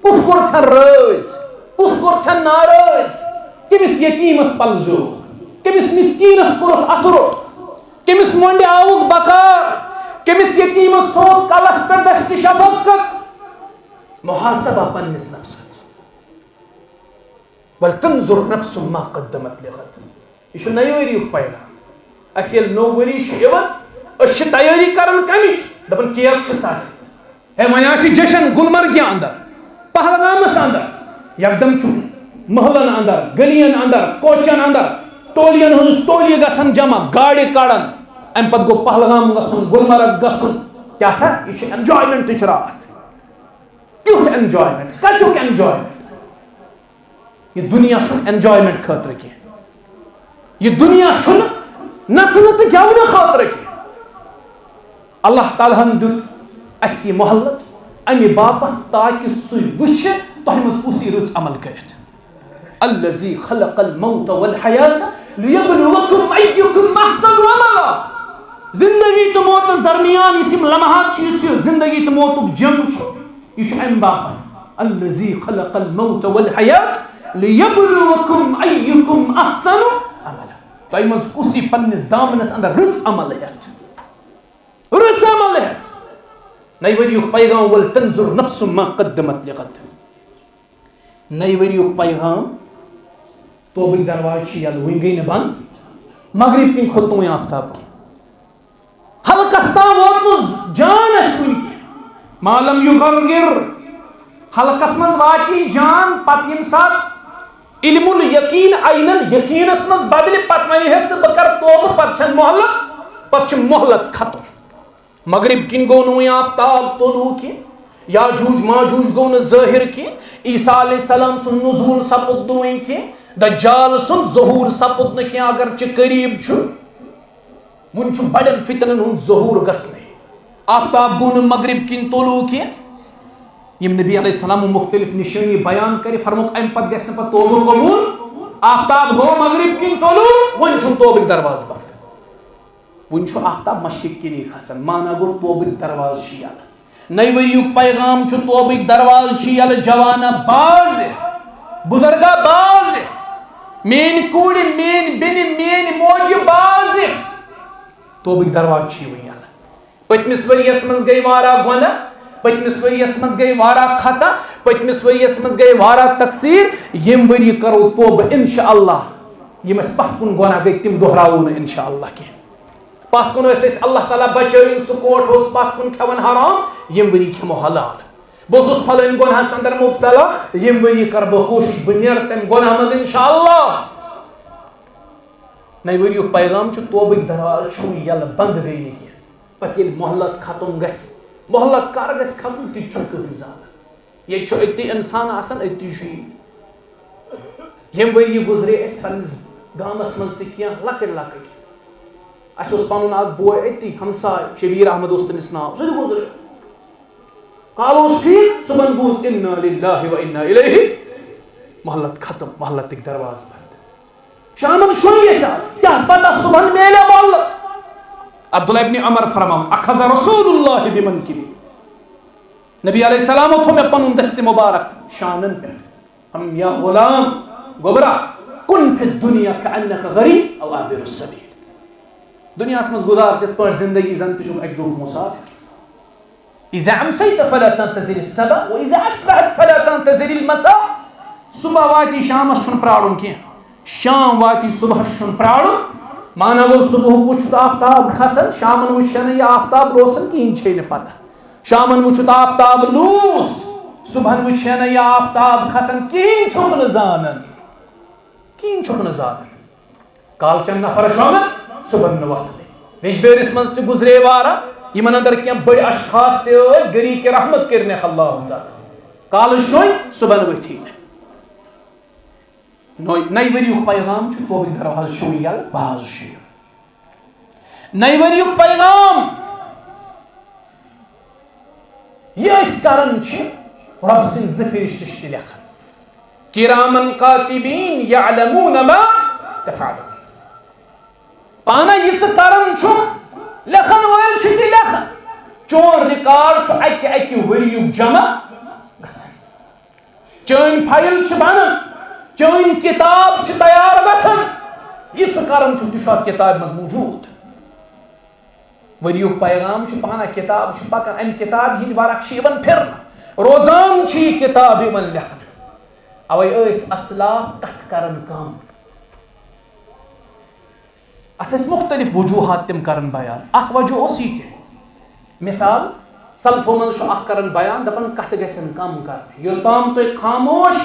کُس کوٚرتھن رٲزۍ کُس کوٚرتھن نارٲزۍ کٔمِس یتیٖمس پلزیو کٔمِس مسکیٖنس کوٚرُکھ اَتھرو کٔمِس مۄنڈیاوُکھ بکار کٔمِس یتیٖمس تھوٚوُکھ کلس پٮ۪ٹھ دستہِ شفقت محاسبہ پننِس نفسس ولتنظر نفس ما قدمت لغد یہ چھُ نَیہِ ؤریُک پیغام اَسہِ ییٚلہِ نوٚو ؤری چھُ یِوان أسۍ چھِ تیٲری کران کمِچ دپان کیک چھِ ژٹٕنۍ ہے وۄنۍ آسہِ جشن گلمرگہِ اندر پہلگامس اندر یکدم چھُ محلن اندر گلین اندر کوچن اندر ٹولین ہٕنٛز ٹولی گژھان جمع گاڑِ کڑان امہِ پتہٕ گوٚو پہلگام گژھُن گلمرگ گژھُن کیاہ سا یہِ چھِ انجوایمنٹٕچ راتھ کیُتھ انجوایمنٹ کتیُک انجوایمنٹ یہ دنیا چھُنہٕ انجوایمنٹ خٲطرٕ کینٛہہ یہ دنیا چھُنہٕ نژنہٕ تہٕ گٮ۪ونہٕ خٲطرٕ کینٛہہ اللہ تعالیٰ ہن دیُت اَسہِ یہِ مۄہلت اَمہِ باپتھ تاکہِ سُہ وٕچھِ تۄہہِ منٛز کُس یی رٕژ عمل کٔرِتھ الذی خلق الموت والحیات لیبلوکم ایکم احسن عملا زندگی تہٕ موتس درمیان یُس یِم لمحات چھِ یُس یہِ زندگی تہٕ موتُک جنگ چھُ یہِ چھُ اَمہِ باپتھ الذی خلق الموت والحیات لیبلوکم ایکم احسن عملا تۄہہِ منٛز کُس یی پننِس دامنس اندر رٕژ عمل ہٮ۪تھ رٕژ عمل ہٮ۪تھ نئی ؤریُک پیغام ول تنظر نفس ما قدمت لغد نئی ؤریُک پیغام توبٕکۍ دروازٕ چھِ یلہٕ وٕنۍ گٔے نہٕ بنٛد مغرب کِنۍ کھوٚت نہٕ وٕنۍ آفتاب کینٛہہ حلقس تام ووت نہٕ جان اَسہِ وٕنۍ کینٛہہ معلم یُغرگر حلقس منٛز واتی جان پتہٕ ییٚمہِ ساتہٕ علم الیقین عینن یقینس منٛز بدلہِ پتہٕ وَنہِ ہے ژٕ بہٕ کرٕ توبہٕ پتہٕ چھنہٕ مۄہلت پتہٕ چھِ مۄہلت ختم مغرب کِنۍ گوٚو نہٕ وٕنۍ آفتاب طلوع کینٛہہ یاجوج ماجوج گوٚو نہٕ ظٲہر کینٛہہ عیسیٰ علیہ السلام سُنٛد نزول سپُد نہٕ وٕنۍ کینٛہہ دجال سُنٛد ظہوٗر سپُد نہٕ کینٛہہ اگرچہِ قریٖب چھُ وٕنۍ چھُ بڑٮ۪ن فتنن ہُنٛد ظہوٗر گژھنٕے آفتاب گوٚو نہٕ مغرب کِنۍ طلوع کینٛہہ یم نبی علیہ السلام مختلف نشانی بیان کرِ فرموک امہِ پتہٕ گژھِ نہٕ پتہٕ توبہٕ قبوٗل آفتاب گوٚو مغرب کِنۍ طلوع وۄنۍ چھُنہٕ توبٕکۍ دروازٕ بنٛد وٕنۍ چھُ آفتاب مشرق کِنی کھسان مانا گوٚو توبٕکۍ دروازٕ چھِ یلہٕ نئی ؤریُک پیغام چھُ توبٕکۍ دروازٕ چھِ یلہٕ جوانا باز بُزرگا باز میٲنۍ کورِ میٲنۍ بیٚنہِ میٲنۍ موجہِ باز توبٕکۍ دروازٕ چھِ وٕنۍ یلہٕ پٔتمِس ؤریَس منٛز گٔے واریاہ گۄناہ پٔتمِس ؤریَس منٛز گٔے واریاہ خطا پٔتمِس ؤریَس منٛز گٔے واریاہ تقصیٖر ییٚمہِ ؤری کرو توبہٕ انشاء اللہ یِم اَسہِ پتھ کُن گۄناہ گٔے تِم دۄہراوو نہٕ انشاء اللہ کینٛہہ پتھ کُن ٲسۍ أسۍ اللہ تعالیٰ بچٲوِن سُہ کوٹھ اوس پتھ کُن کھٮ۪وان حرام ییٚمہِ ؤری کھٮ۪مو حلال بہٕ اوسُس پھلٲنۍ گۄناہس اندر مُبتلا ییٚمہِ ؤری کرٕ بہٕ کوٗشش بہٕ نیرٕ تمہِ گۄناہ منٛز انشاء اللہ نئی ؤریُک پیغام چھُ توبٕکۍ دروازٕ چھِ وٕنۍ یلہٕ بنٛد گٔے نہٕ کینٛہہ پتہٕ ییٚلہِ مۄہلت ختم گژھِ مۄہلت کر گژھِ ختم تہِ چھُنہٕ کٕہٕنۍ زانان ییٚتہِ چھُ أتی انسان آسان أتی چھُ یہِ ییٚمہِ ؤری گُزرے اَسہِ پننِس گامس منٛز تہِ کینٛہہ لۄکٕٹۍ لۄکٕٹۍ اَسہِ اوس پنُن اکھ بوے أتی ہمساے شبیٖر احمد اوس تٔمِس ناو سُہ تہِ گُزریو کالہٕ اوس ٹھیٖک صُبحن بوٗز اِنّا لِلّٰہِ و اِنّا اِلیہِ مۄہلت ختم مۄہلتٕکۍ دروازٕ بنٛد شامن شۄنٛگۍ أسۍ آز کیٛاہ پتہ صُبحن میلیا مۄہلت عبداللہ ابن عمر فرماوُن اخذ رسول اللہ بمنکبی نبی علیہ السلام تھوٚو مےٚ پنُن دستہِ مُبارک شانن پٮ۪ٹھ ہم یا غلام گوبرا کُن فی الدنیا کأنک غریب او عابر السبیل دُنیاہس منٛز گُزار تِتھ پٲٹھۍ زندگی زن تہِ چھُکھ اکہِ دۄہُک مُسافِر اذا امسيت فلا تنتظر الصبح واذا اصبحت فلا تنتظر المساء. صبح واتی شامس چھن پرارن کی، شام واتی صبح چھن پرارن. مانا گو صبح وچھت آفتاب کھسن، شامن وچھن یہ آفتاب روسن کہین چھے نہ پتہ. شامن وچھت آفتاب لوس، صبحن وچھن یہ آفتاب کھسن کہین چھک نہ زانن، کہین چھک نہ زانن. کالچن نفر شامت صبحن نہ وقت ویجبیرس مز تہ گزرے وارہ یمن اندر کیا بڑے اشخاص تہ ٲسۍ گری کے رحمت کرنے اللہ تعالی. کال شوین صبحن ؤتھی نئی وریُک پیغام چھُ توبہٕ دروازٕ شوٗ یلہٕ باز شیٖر. نئی وریُک پیغام یہ أسۍ کران چھِ رب سٕنٛدۍ زٕ فرشتہٕ چھِ تہِ لیکھان. کِرامن کاتبین یعلمون ما تفعلون. پانے یہ ژٕ کران چھُکھ لیکھن وٲلۍ چھِ تہِ لیکھان. چون ریکارڈ چھُ اکہِ اکہِ ؤریُک جمع گژھان. چٲنۍ فایل چھِ بنان، چٲنۍ کتاب چھِ تیار گژھان. یہ ژٕ کران چھُکھ تہِ چھُ اتھ کتابہِ منٛز موجوٗد. ؤریُک پیغام چھُ پانہ کتاب چھِ پکان، امہِ کتاب ہٕنٛدۍ ورق چھِ یِوان پھرنہٕ، روزان چھِ یہِ کتاب یِوان لیکھنہٕ. اوے ٲسۍ اسلاف کتھ کران کم. اتھ ٲسۍ مختلف وجوہات تِم کران بیان. اکھ وجہ اوس یہِ تہِ، مثال سلفو منٛز چھُ اکھ کران بیان دپان کتھٕ گژھن کم کرنہِ. یوٚتام تُہۍ خاموش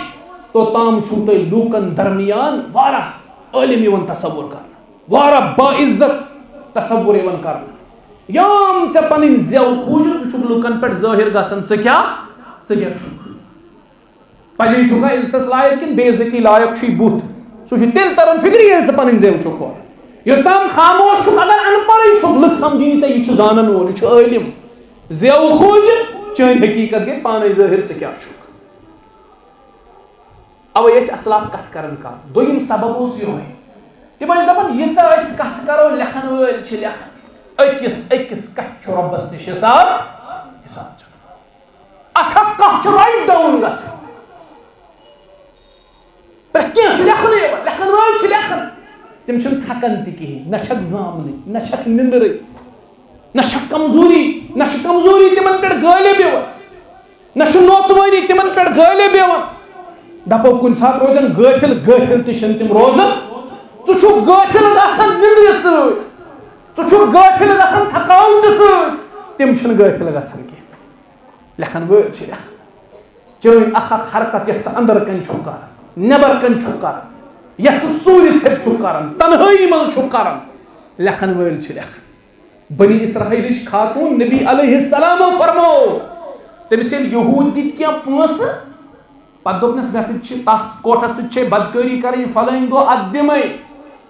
توٚتام چھُو تۄہہِ لوٗکن درمیان واریاہ عٲلِم یِوان تصور کرنہٕ، واریاہ باعزت تصور یِوان کرنہٕ. یام ژےٚ پنٕنۍ زٮ۪و کھوٗجِتھ ژٕ چھُکھ لوٗکن پٮ۪ٹھ ظٲہِر گژھان ژٕ کیٛاہ چھُکھ. پزے چھُکھا عزتس لایق کِنہٕ بے عزتی لایق چھُے بُتھ. سُہ چھُ تیٚلہِ تران فِکرِ ییٚلہِ ژٕ پنٕنۍ زٮ۪و چھُکھ ہورٕ. یوٚتام خاموش چھُکھ اگر ان پڑھٕے چھُکھ لُکھ سمجھنی ژےٚ یہِ چھُ زانن وول، یہِ چھُ عٲلِم. زٮ۪و کھوٗجِتھ چٲنۍ حقیٖقت گٔے پانے ظٲہِر ژٕ کیٛاہ چھُکھ. اوے ٲسۍ اسلاف کتھ کران کم. دوٚیِم سبب اوس یِہوے، تِم ٲسۍ دپان ییٖژاہ أسۍ کتھ کرو لیکھن وٲلۍ چھِ لیکھان. أکِس أکِس کتھِ چھُ رۄبس نِش حساب چھُ. اکھ اکھ کتھ چھُ رایٹ ڈاوُن گژھان. پرٛٮ۪تھ کینٛہہ چھُ لیکھنہٕ یِوان، لیکھن وٲلۍ چھِ لیکھان. تِم چھِنہٕ تھکان تہِ کِہیٖنۍ، نہ چھکھ زامنٕے نہ چھکھ نِندرٕے نہ چھکھ کمزوری، نہ چھِ کمزوری تِمن پٮ۪ٹھ غٲلب یِوان، نہ چھُ نوتوٲنی تِمن پٮ۪ٹھ غٲلب یِوان. دپو کُنہِ ساتہٕ روزن غٲفِل تہِ چھِنہٕ تِم روزان. ژٕ چھُکھ غٲفِل گژھان نِندرِ سۭتۍ، ژٕ چھُکھ غٲفِل گژھان تھکاوٹہٕ سۭتۍ. تِم چھِنہٕ غٲفِل گژھان کینٛہہ. لیکھن وٲلۍ چھِ لیکھان. چٲنۍ اکھ اکھ حرکت یتھ ژٕ اندر کن چھُکھ کران، نٮ۪بر کن چھُکھ کران، یتھ ژٕ ژوٗرِ ژھیٚپہِ چھُکھ کران، تنہٲیی منٛز چھُکھ کران، لیکھن وٲلۍ چھِ لیکھان. بنی اسرائیلٕچ خاتوٗن نبی علیہ السلامو فرموو تٔمِس ییٚلہِ یہوٗد دِتۍ کینٛہہ پونٛسہٕ پتہٕ دوٚپنس مےٚ سۭتۍ چھِ تس کوٹھس سۭتۍ چھے بدکٲری کرٕنۍ فلٲنۍ دۄہ اتھ دِمے.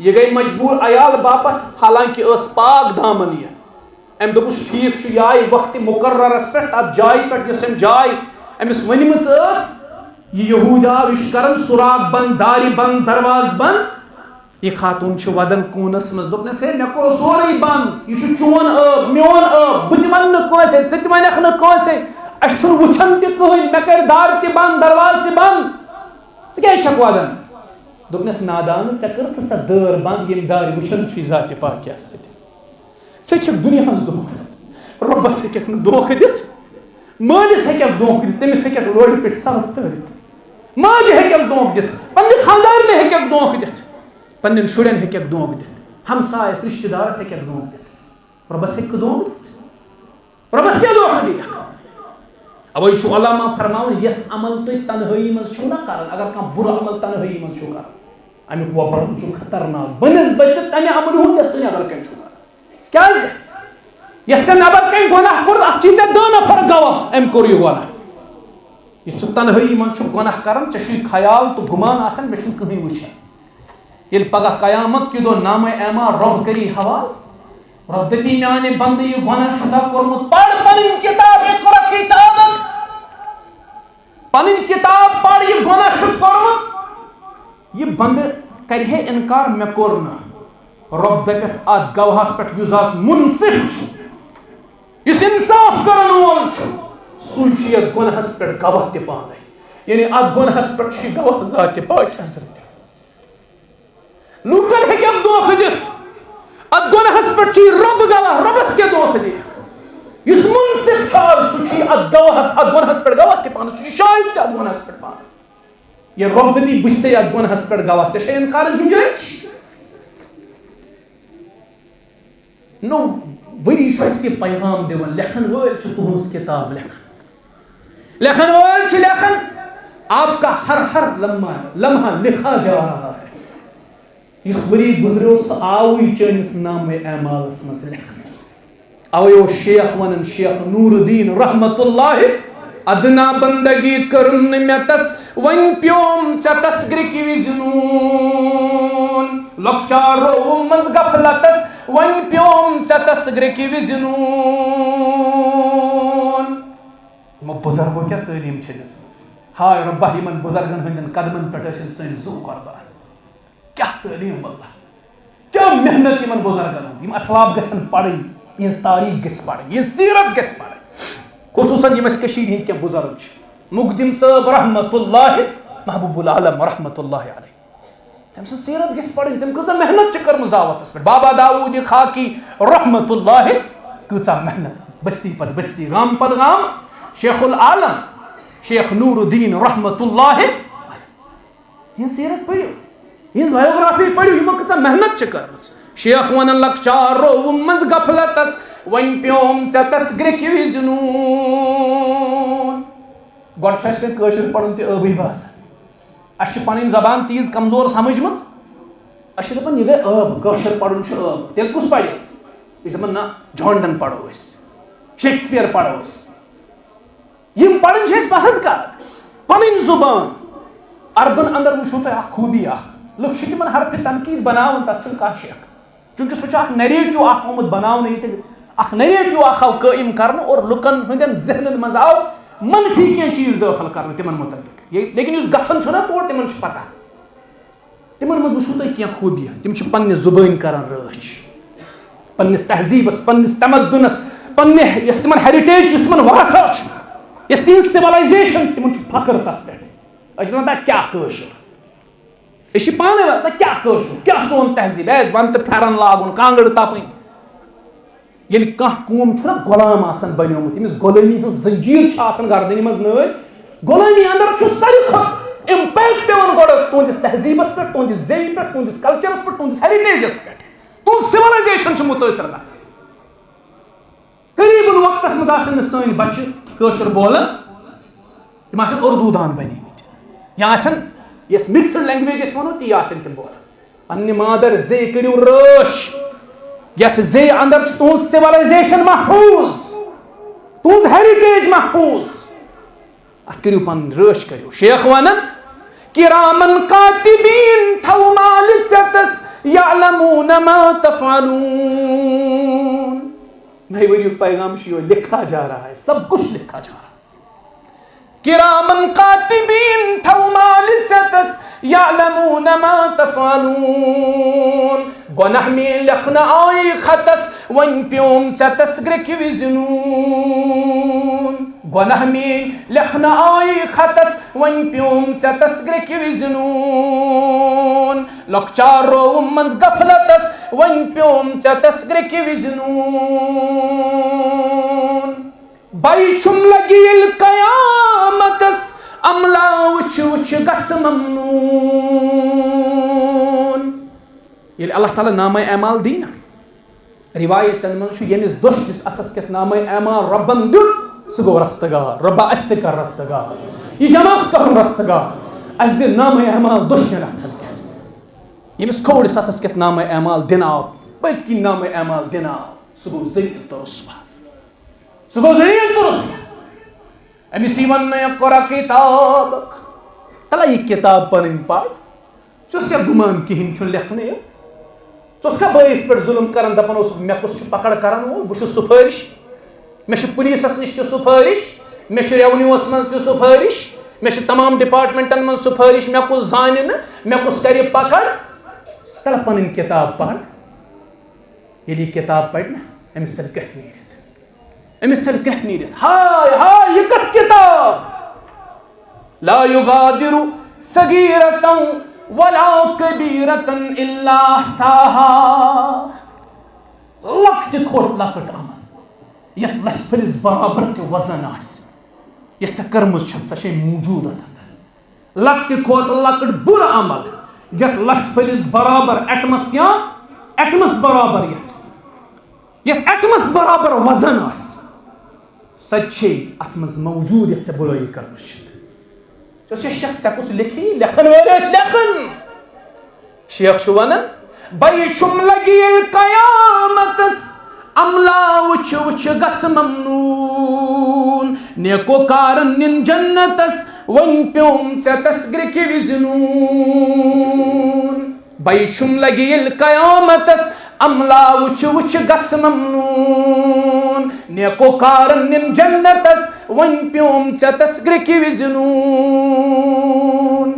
یہ گئی مجبور عیال باپت، حالانکہ ٲس پاک دامن یہ. أمۍ دوٚپُس ٹھیٖک چھُ، یہِ آیہِ وقتہِ مُقررس پٮ۪ٹھ تتھ جایہِ پٮ۪ٹھ یۄس أمۍ جاے أمِس ؤنمٕژ ٲس. یہ یہوٗد آو، یہِ چھُ کران سُراخ بنٛد، دارِ بنٛد، درواز بنٛد. یہ خاتوٗن چھِ ودان کوٗنس منٛز. دوٚپنس ہے مےٚ کوٚر سورُے بنٛد، یہِ چھُ چون ٲب میون ٲب، بہٕ تہِ ونہٕ نہٕ کٲنٛسے، ژٕ تہِ ونکھ نہٕ کٲنٛسے، اَسہِ چھُنہٕ وٕچھان تہِ کٕہٕنۍ. مےٚ کرِ دارِ تہِ بنٛد، درواز تہِ بنٛد، ژٕ کیٛازِ چھکھ ودان. دوٚپنس نادان ژےٚ کٔرتھٕ سۄ دٲر بنٛد ییٚمہِ دارِ وٕچھان چھُے ذاتِ پاکِیہ سۭتۍ. ژٕ ہیٚککھ دُنیاہس دھوکہٕ دِتھ، رۄبس ہیٚککھ نہٕ دھوکہٕ دِتھ. مٲلِس ہیٚککھ دھوکہٕ دِتھ، تٔمِس ہیٚککھ لورِ پٮ۪ٹھ سرف تٲرِتھ. ماجہِ ہیٚککھ دھوکہٕ دِتھ، پننہِ خانٛدارنہِ ہیٚککھ دھوکہٕ دِتھ، پننٮ۪ن شُرٮ۪ن ہیٚککھ دھوکہٕ دِتھ، ہمسایس رشتہٕ دارس ہیٚککھ دھوکہٕ دِتھ. رۄبس ہیٚککھ دھوکہٕ دِتھ. رۄبس کیٛاہ دھوکہٕ دِیکھ. اوے چھُ علامہ فرماوان یۄس عمل تُہۍ تنہٲیی منٛز چھِو نہ کران، اگر کانٛہہ بُرٕ عمل تنہٲیی منٛز چھُو کران، امیُک وۄبر چھُ خطرناک بنسبتہِ تمہِ عملہِ ہُنٛد یۄس تُہۍ نٮ۪بر کَنۍ چھُو کران. کیٛازِ یۄس ژےٚ نٮ۪بر کَنۍ گۄناہ کوٚر اتھ چھُے ژےٚ 2 نفر گواہ، أمۍ کوٚر یہِ گۄناہ. یہِ ژٕ تنہٲیی منٛز چھُکھ گۄناہ کران، ژےٚ چھُے خیال تہٕ گُمان آسان مےٚ چھُنہٕ کٕہٕنۍ وٕچھان. ییٚلہِ پگاہ قیامت کہِ دۄہ نامے اعمال رۄب کری حوالہٕ، رۄب دپی میانہِ بنٛدٕ یہِ گۄناہ چھُکھا کوٚرمُت، پر پنٕنۍ کِتاب اقرا کتابک، پنٕنۍ کِتاب پر یہِ گۄناہ چھُکھ کوٚرمُت. یہِ بنٛدٕ کرِ ہے انکار مےٚ کوٚر نہٕ. رۄب دپٮ۪س اتھ گواہس پٮ۪ٹھ یُس زَن مُنصِف چھُ، یُس انصاف کرن وول چھُ، سُے چھُ یتھ گۄناہس پٮ۪ٹھ گواہ تہِ پانے. یعنی اتھ گۄناہس پٮ۪ٹھ چھُ یہِ گواہ ذاتِ پاک حضرت. لوٗکن ہیٚکٮ۪کھ دھوکہٕ دِتھ، اتھ گۄناہس پٮ۪ٹھ چھُ رۄب گواہ. رۄبس کیٛاہ دھوکہٕ دِیکھ. یُس مُنصِف چھُ آز سُہ چی ات گنہس پہ گواہ تہ پانس شاہد تہ ات گنہس پہ پان یہ رب دی بس سے ات گنہس پہ گواہ ژے انکارش گنجائش نو وری چھ یہ پیغام دِوان لکھن وٲلۍ چھِ تُہنٛز کتاب لکھن وٲلۍ چھِ لکھن آپ کا ہر لمحہ لکھا جا رہا ہے اس وری گزریو سہ آوٕے چٲنِس نامے اعمالس منٛز لکھنہٕ اوے او شیخ ونان شیخ نور الدین رحمت اللہ ادنا بندگی کرن نہٕ مےٚ تس وۄنۍ پیوم ژےٚ تسگرٕکہِ وِزِ نوٗن لۄکچارو منٛز غفلتس وۄنۍ پیوم ژےٚ تسگرٕکہِ وِزِ نوٗن یِمو بُزرگو کیٛاہ تعلیٖم چھےٚ دِژمٕژ ہاے رۄبا یِمن بُزرگن ہٕنٛدٮ۪ن قدمن پٮ۪ٹھ ٲسِن سٲنۍ زُو قۄربان کیٛاہ تعلیٖم اللہ کیٛاہ محنت یِمن بُزرگن ہٕنٛز یِم اسباب گژھن پرٕنۍ یِہٕنٛز تاریٖخ گژھِ پرٕنۍ یِہٕنٛز سیٖرت گژھِ پرٕنۍ خصوٗصاً یِم اَسہِ کٔشیٖرِ ہٕنٛدۍ کینٛہہ بُزرگ چھِ مقدم صٲب رحمت اللہ محبوب العالم رحمت اللہ علیہ تٔمۍ سٕنٛز سیٖرت گژھِ پرٕنۍ تٔمۍ کۭژاہ محنت چھِ کٔرمٕژ دعوتس پٮ۪ٹھ بابا داوٗد خاکی رحمت اللہ کۭژاہ محنت بستی پتہٕ بستی گام پتہٕ گام شیخ العالم شیخ نور الدین رحمت اللہ یِہٕنٛز سیٖرت پٔرِو یِہٕنٛز بایوگرافی پٔرِو یِمو کۭژاہ محنت چھِ کٔرمٕژ شیخ ونان لۄکچارو منٛز غفلتس وۄنۍ پیوم ژےٚ تسگرٕکہِ وِزِ نوٗن گۄڈٕ چھُ اَسہِ وۄنۍ کٲشُر پرُن تہِ ٲبٕے باسان اَسہِ چھِ پنٕنۍ زبان تیٖژ کمزور سمجھمٕژ أسۍ چھِ دپان یہِ گٔے ٲب کٲشُر پرُن چھُ ٲب تیٚلہِ کُس پرِ یہِ چھِ دپان نہ جانڈن پرو أسۍ شیکسپیر پرو أسۍ یِم پرٕنۍ چھِ أسۍ پسنٛد کران پنٕنۍ زُبان عربن اندر وٕچھو تۄہہِ اکھ خوٗبی اکھ لُکھ چھِ تِمن حرفہِ تنقیٖد بناوان تتھ چھُنہٕ کانٛہہ شک چوٗنٛکہِ سُہ چھُ اکھ نیریٹِو اکھ آمُت بناونہٕ ییٚتہِ اکھ نیریٹِو اکھ آو قٲیِم کرنہٕ اور لُکن ہٕنٛدٮ۪ن ذہنن منٛز آو منفی کینٛہہ چیٖز دٲخل کرنہٕ تِمن مُتعلق لیکن یُس گژھان چھُ نہ تور تِمن چھِ پتہ تِمن منٛز وٕچھو تۄہہِ کینٛہہ خوٗبیہ تِم چھِ پننہِ زُبٲنۍ کران رٲچھ پننِس تہذیٖبس پننِس تمدُنس پننہِ یۄس تِمن ہیرِٹیج یُس تِمن وارثہ چھُ یۄس تِہنٛز سِولایزیشن تِمن چھُ فخر تتھ پٮ۪ٹھ أسۍ چھِ دپان تتھ کیٛاہ کٲشُر أسۍ چھِ پانے ونان تتھ کیٛاہ کٲشُر کیٛاہ سون تہذیٖب ہے ون تہٕ پھیرن لاگُن کانٛگٕر تپٕنۍ ییٚلہِ کانٛہہ قوم چھُ نہ غۄلام آسان بنیومُت ییٚمِس غۄلٲمی ہٕنٛز زنجیٖر چھِ آسان گردنہِ منٛز نٲرۍ غۄلٲمی اندر چھُ ساروی کھۄتہٕ امپیکٹ پیوان گۄڈٕ تُہنٛدِس تہذیٖبس پٮ۪ٹھ تُہنٛدِس زیٚیہِ پٮ۪ٹھ تُہنٛدِس کلچرس پٮ۪ٹھ تُہنٛدِس ہیرِٹیجس پٮ۪ٹھ تُہنٛز سِولایزیشن چھِ مُتٲثر گژھان قریٖبن وقتس منٛز آسن نہٕ سٲنۍ بچہِ کٲشُر بولان تِم آسن اردوٗ دان بنیمٕتۍ یا آسن یۄس مکسڈ لینگویج أسۍ ونو تی آسن تِم بولان پننہِ مادر زیٚیہِ کٔرِو رٲچھ یتھ زیٚیہِ اندر چھِ تُہنٛز سِولایزیشن محفوٗظ تُہنٛز ہیرِٹیج محفوٗظ اتھ کٔرِو پنٕنۍ رٲچھ کٔرِو شیخ ونان کِرامن کاتِبیٖن تھو مالہِ ژٮ۪تس یعلموٗنَ ما تفعلوٗن نئے ؤریُک پیغام چھُ یِہوے لکھا جا رہا ہے سب کچھ لکھا جا رہا ہے کِرامن کاتِبیٖن تھو مالہِ ژٮ۪تس یعلموٗنَ ما تفعلوٗن گۄناہ میٲنۍ لیکھنہٕ آیہِ خطس وۄنۍ پیوم ژےٚ تسگرٕکہِ وِزِ نوٗن گۄناہ میٲنۍ لیکھنہٕ آیہِ خطس وۄنۍ پیوم ژےٚ تسگرٕکہِ وِزِ نوٗن لۄکچارو منٛز غفلتس وۄنۍ پیوم ژےٚ تسگرٕکہِ وِزِ نوٗن بے چھُم لگہِ ییٚلہِ قیامتس عملا وٕچھِ وٕچھِ گژھِ ممنوٗن ییٚلہِ اللہ تعالیٰ نامے اعمال دی نا رِوایتن منٛز چھُ ییٚمِس دٔچھنِس اَتھس کٮ۪تھ نامے اعمال رۄبن دیُت سُہ گوٚو رستہٕ رۄبا اَسہِ تہِ کر رستہٕ یہِ جماعت کرُن رستہٕ اَسہِ دِ نامے اعمال دٔچھنٮ۪ن اَتھن کٮ۪تھ ییٚمِس کھوورِس اَتھس کٮ۪تھ نامے اعمال دِنہٕ آو پٔتۍ کِنۍ نامے اعمال دِنہٕ آو سُہ گوٚو ذلیٖل تہٕ رُسوا سُہ گوٚو ذلیٖل تہٕ رُسوا أمِس یی وننہٕ قرا کِتابک تلا یہِ کِتاب پنٕنۍ پر ژٕ اوس یا گُمان کِہینۍ چھُنہٕ لیکھنہٕ یہِ ژٕ اوسکھا بٲیِس پٮ۪ٹھ ظُلم کران دپان اوسُکھ مےٚ کُس چھُ پکڑ کران وول بہٕ چھُس سُفٲرِش مےٚ چھُ پُلیٖسس نِش تہِ سُفٲرِش مےٚ چھُ ریونیوٗوس منٛز تہِ سُفٲرِش مےٚ چھِ تمام ڈپارٹمنٹن منٛز سُفٲرِش مےٚ کُس زانہِ نہٕ مےٚ کُس کرِ پکڑ تلا پنٕنۍ کِتاب پر ییٚلہِ یہِ کِتاب پرِ نا أمِس ژَلہِ کرٛٮ۪کھ نیٖرِتھ أمِس ژَلہِ کرٛٮ۪کھ نیٖرِتھ ہاے ہاے یہِ کۄس کِتاب لا یُغادِرُ صغیٖرَتًا ولا کبیٖرَتًا اِلا احصاها لۄکٹہِ کھۄتہٕ لۄکٕٹ عمل یتھ لچھ پھلس برابر تہ وزن آس یتھ ژےٚ کٔرمٕژ چھےٚ سۄ چھے موٗجوٗد لۄکٹہِ کھۄتہٕ لۄکٕٹ بُرٕ عمل یتھ لچھ پھلس برابر ایٹمس یا ایٹمس برابر یتھ ایٹمس برابر وزن آس سۄ چھے اتھ منٛز موجوٗد یتھ ژےٚ بُرٲیی کٔرمٕژ چھِ شیخ ژےٚ کُس لیکھی لیکھن وٲلۍ ٲسۍ لیکھن شیخ چھُ ونان بیشم لگی ییٚلہِ قیامتس عملا وٕچھ وٕچھ گژھ ممنوٗن نیکو کارن نِن جنتس وۄنۍ پیوم ژےٚ تسگرٕکہِ وِزِ نوٗن بیشم لگی ییٚلہِ قیامتس عملا وٕچھ وٕچھ گژھ ممنوٗن نیکو کارن نِن جنتس وۄنۍ پیوم ژےٚ تسگرٕکہِ وِزِ نوٗن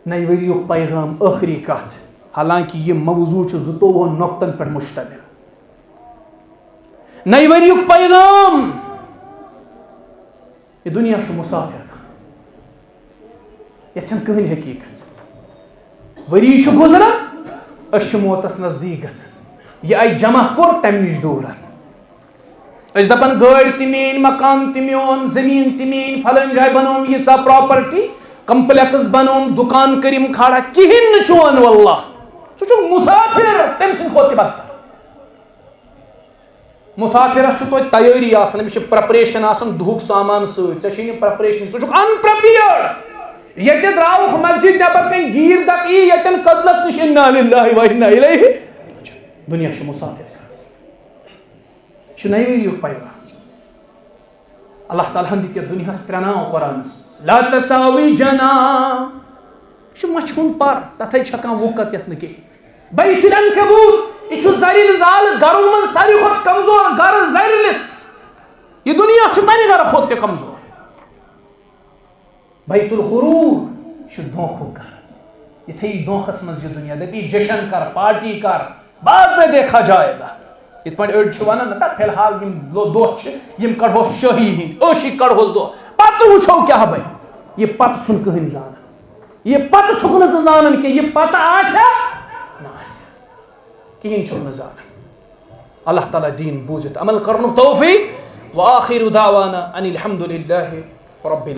نَیہِ ؤریُک پیغام ٲخری کتھ حالانکہ یہ موضوع چھُ 22 نۄقطن پٮ۪ٹھ مشتمل نَیہِ ؤریُک پیغام یہ دنیا چھُ مُسافر یتھ چھنہٕ کٕہٕنۍ حقیٖقت ؤری چھُ گُزران أسۍ چھِ موتس نزدیٖک گژھان یہ آیہِ جمع کوٚر تمہِ نِش دوٗر أسۍ دپان گٲڑۍ تہِ میٲنۍ مکان تہِ میون زٔمیٖن تہِ میٲنۍ پھلٲنۍ جایہِ بنوم ییٖژاہ پراپرٹی کمپلیکس بنوم دُکان کٔرِم کھڑا کِہینۍ نہٕ چون واللہ ژٕ چھُکھ مُسافر تٔمۍ سٕنٛدِ کھۄتہٕ تہِ بدتر مُسافرس چھُ توتہِ تیٲری آسان أمِس چھِ پریپریشن آسان دُہُک سامان سۭتۍ ژےٚ چھےٚ نہٕ پریپریشن ژٕ چھُکھ انپریپیٲرڈ ییٚتہِ درٛاوُکھ مسجد نٮ۪بر کَنۍ گیٖر دَک یی ییٚتٮ۪ن قتلس نِش اِنا لِلّٰہِ و اِنا اِلیہِ دُنیا چھُ مُسافر یہِ چھُ نَیہِ ؤریُک پیغام اللہ تعالیٰ ہن دِتۍ یتھ دُنیاہس 3 ناو قرآنس منٛز لا تساوی جنا یہِ چھُ مچھوُن پر تتھے چھکان وُکت یتھ نہٕ کینٛہہ بیت العنکبوت یہ چھُ زرِل زال گرو منٛز ساروی کھۄتہٕ کمزور گرٕ زرِلس یہ دنیا چھُ تنہِ گرٕ کھۄتہٕ تہِ کمزور بیت الغرور یہ چھُ دھوکھُک گرٕ یہ تھایی دھوکھس منٛز یہ دنیا دپی جشن کر پارٹی کر بعد میں دیکھا جائے گا یتھ پٲٹھۍ أڑۍ چھِ ونان نہ فی الحال یِم دۄہ چھِ یِم کڑہوس شٲہی ہِنٛدۍ عٲشی کڑہوس دۄہ پتہٕ وٕچھو کیاہ بنہِ یہ پتہٕ چھُنہٕ کٕہٕنۍ زانان یہ پتہٕ چھُکھ نہٕ ژٕ زانان کینٛہہ یہ پتہٕ آسیا نہ آسیا کِہینۍ چھُکھ نہٕ زانان اللہ تعالیٰ دیٖن بوٗزِتھ عمل کرنُک توفیٖق وآخر دعوانا ان الحمد للہ رب